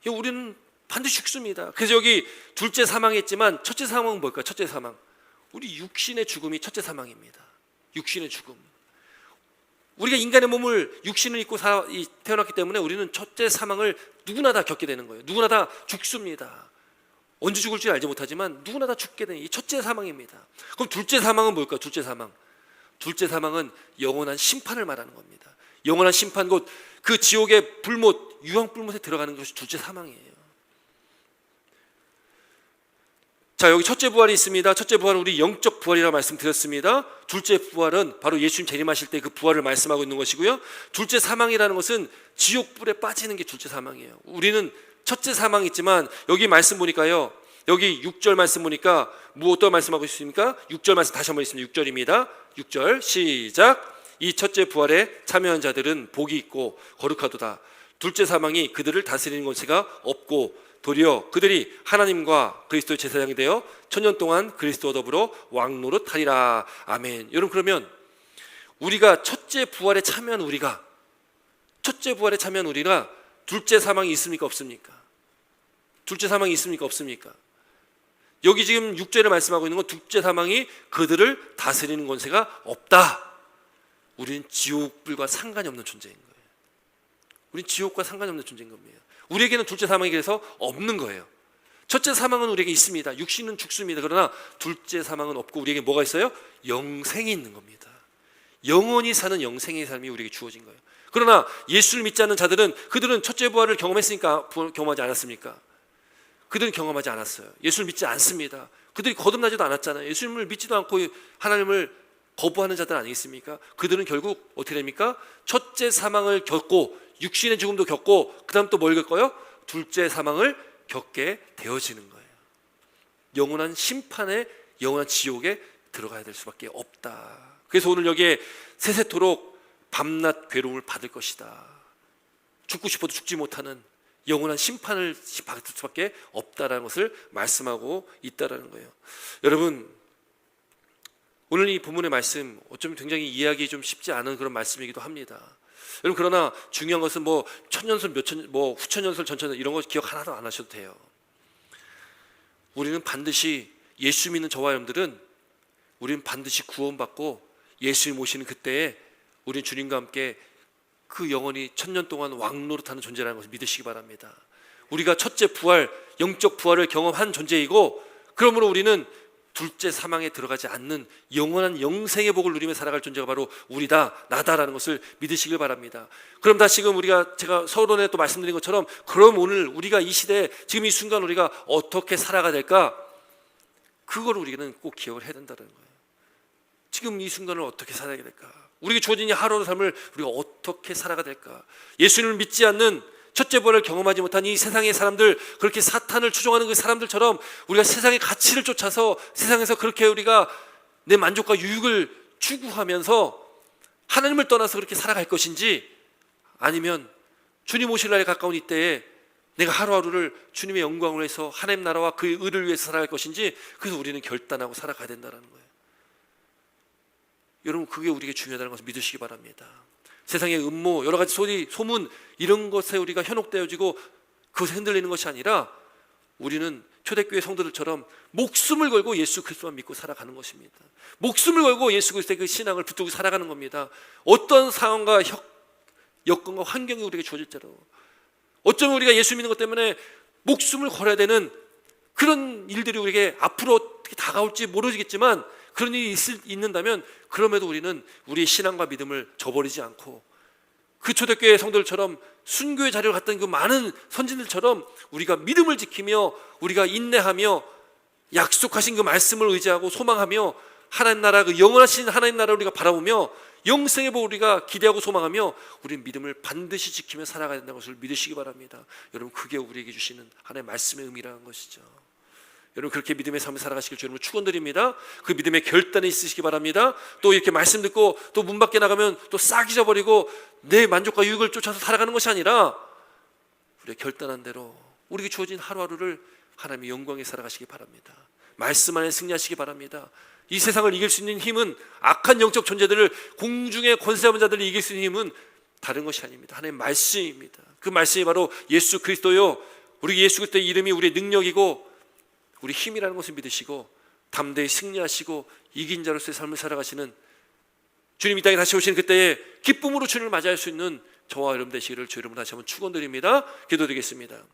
S1: 우리는 반드시 죽습니다. 그래서 여기 둘째 사망했지만 첫째 사망은 뭘까요? 첫째 사망, 우리 육신의 죽음이 첫째 사망입니다. 육신의 죽음. 우리가 인간의 몸을 육신을 입고 태어났기 때문에 우리는 첫째 사망을 누구나 다 겪게 되는 거예요. 누구나 다 죽습니다. 언제 죽을지 알지 못하지만 누구나 다 죽게 되는 이 첫째 사망입니다. 그럼 둘째 사망은 뭘까요? 둘째 사망. 둘째 사망은 영원한 심판을 말하는 겁니다. 영원한 심판, 곧 그 지옥의 불못, 유황불못에 들어가는 것이 둘째 사망이에요. 자, 여기 첫째 부활이 있습니다. 첫째 부활은 우리 영적 부활이라고 말씀드렸습니다. 둘째 부활은 바로 예수님 재림하실 때 그 부활을 말씀하고 있는 것이고요. 둘째 사망이라는 것은 지옥불에 빠지는 게 둘째 사망이에요. 우리는 첫째 사망이 있지만 여기 말씀 보니까요, 여기 6절 말씀 보니까 어떤 말씀하고 있습니까? 6절 말씀 다시 한번 있습니다. 6절입니다. 6절 시작. 이 첫째 부활에 참여한 자들은 복이 있고 거룩하도다. 둘째 사망이 그들을 다스리는 권세가 없고 도리어 그들이 하나님과 그리스도의 제사장이 되어 천년 동안 그리스도와 더불어 왕노릇하리라. 아멘. 여러분, 그러면 우리가 첫째 부활에 참여한 우리가 둘째 사망이 있습니까? 없습니까? 둘째 사망이 있습니까? 없습니까? 여기 지금 6절에 말씀하고 있는 건 둘째 사망이 그들을 다스리는 권세가 없다. 우리는 지옥불과 상관이 없는 존재인 거예요. 우리는 지옥과 상관이 없는 존재인 겁니다. 우리에게는 둘째 사망이 그래서 없는 거예요. 첫째 사망은 우리에게 있습니다. 육신은 죽습니다. 그러나 둘째 사망은 없고 우리에게 뭐가 있어요? 영생이 있는 겁니다. 영원히 사는 영생의 삶이 우리에게 주어진 거예요. 그러나 예수를 믿지 않는 자들은 그들은 첫째 부활을 경험했으니까 경험하지 않았습니까? 그들은 경험하지 않았어요. 예수를 믿지 않습니다. 그들이 거듭나지도 않았잖아요. 예수님을 믿지도 않고 하나님을 거부하는 자들 아니겠습니까? 그들은 결국 어떻게 됩니까? 첫째 사망을 겪고 육신의 죽음도 겪고 그 다음 또 뭘 겪어요? 둘째 사망을 겪게 되어지는 거예요. 영원한 심판에, 영원한 지옥에 들어가야 될 수밖에 없다. 그래서 오늘 여기에 세세토록 밤낮 괴로움을 받을 것이다. 죽고 싶어도 죽지 못하는 영원한 심판을 받을 수밖에 없다라는 것을 말씀하고 있다라는 거예요. 여러분, 오늘 이 본문의 말씀 어쩌면 굉장히 이해하기 좀 쉽지 않은 그런 말씀이기도 합니다. 여러분, 그러나 중요한 것은 천년설, 후천년설, 전천년 이런 거 기억 하나도 안 하셔도 돼요. 우리는 반드시 예수 믿는 저와 여러분들은 우리는 반드시 구원받고 예수를 모시는 그때에 우리는 주님과 함께 그 영원히 천년 동안 왕노릇하는 존재라는 것을 믿으시기 바랍니다. 우리가 첫째 부활, 영적 부활을 경험한 존재이고, 그러므로 우리는 둘째 사망에 들어가지 않는 영원한 영생의 복을 누리며 살아갈 존재가 바로 우리다, 나다라는 것을 믿으시길 바랍니다. 그럼 다시금 제가 서론에 또 말씀드린 것처럼, 그럼 오늘 우리가 이 시대에 지금 이 순간 우리가 어떻게 살아가야 될까? 그걸 우리는 꼭 기억을 해야 된다는 거예요. 지금 이 순간을 어떻게 살아야 될까? 우리에게 주어진 이 하루의 삶을 우리가 어떻게 살아가야 될까? 예수님을 믿지 않는 첫째 부활을 경험하지 못한 이 세상의 사람들, 그렇게 사탄을 추종하는 그 사람들처럼 우리가 세상의 가치를 쫓아서 세상에서 그렇게 우리가 내 만족과 유익을 추구하면서 하나님을 떠나서 그렇게 살아갈 것인지, 아니면 주님 오실 날에 가까운 이때에 내가 하루하루를 주님의 영광을 위해서 하나님 나라와 그의 의를 위해서 살아갈 것인지, 그래서 우리는 결단하고 살아가야 된다는 거예요. 여러분, 그게 우리에게 중요하다는 것을 믿으시기 바랍니다. 세상의 음모, 여러 가지 소리, 소문 이런 것에 우리가 현혹되어지고 그것에 흔들리는 것이 아니라, 우리는 초대교회 성도들처럼 목숨을 걸고 예수 그리스도만 믿고 살아가는 것입니다. 목숨을 걸고 예수 그리스도의 그 신앙을 붙들고 살아가는 겁니다. 어떤 상황과 여건과 환경이 우리에게 주어질지라도, 어쩌면 우리가 예수 믿는 것 때문에 목숨을 걸어야 되는 그런 일들이 우리에게 앞으로 어떻게 다가올지 모르겠지만, 그런 일이 있는다면 그럼에도 우리는 우리의 신앙과 믿음을 저버리지 않고, 그 초대교회 성도들처럼 순교의 자리를 갔던 그 많은 선진들처럼 우리가 믿음을 지키며 우리가 인내하며 약속하신 그 말씀을 의지하고 소망하며 하나님 나라, 그 영원하신 하나님 나라를 우리가 바라보며 영생의 복을 우리가 기대하고 소망하며 우리는 믿음을 반드시 지키며 살아가야 된다는 것을 믿으시기 바랍니다. 여러분, 그게 우리에게 주시는 하나님의 말씀의 의미라는 것이죠. 여러분 그렇게 믿음의 삶을 살아가시길 주님으로 축원드립니다. 그 믿음의 결단이 있으시기 바랍니다. 또 이렇게 말씀 듣고 또 문 밖에 나가면 또 싹 잊어버리고 내 만족과 유익을 쫓아서 살아가는 것이 아니라 우리가 결단한 대로 우리에게 주어진 하루하루를 하나님의 영광에 살아가시기 바랍니다. 말씀 안에 승리하시기 바랍니다. 이 세상을 이길 수 있는 힘은, 악한 영적 존재들을, 공중의 권세하는 자들을 이길 수 있는 힘은 다른 것이 아닙니다. 하나님의 말씀입니다. 그 말씀이 바로 예수 그리스도요, 우리 예수 그리스도의 이름이 우리의 능력이고 우리 힘이라는 것을 믿으시고 담대히 승리하시고 이긴 자로서의 삶을 살아가시는, 주님 이 땅에 다시 오시는 그때에 기쁨으로 주님을 맞이할 수 있는 저와 여러분 되시기를 주 이름으로 다시 한번 축원드립니다. 기도드리겠습니다.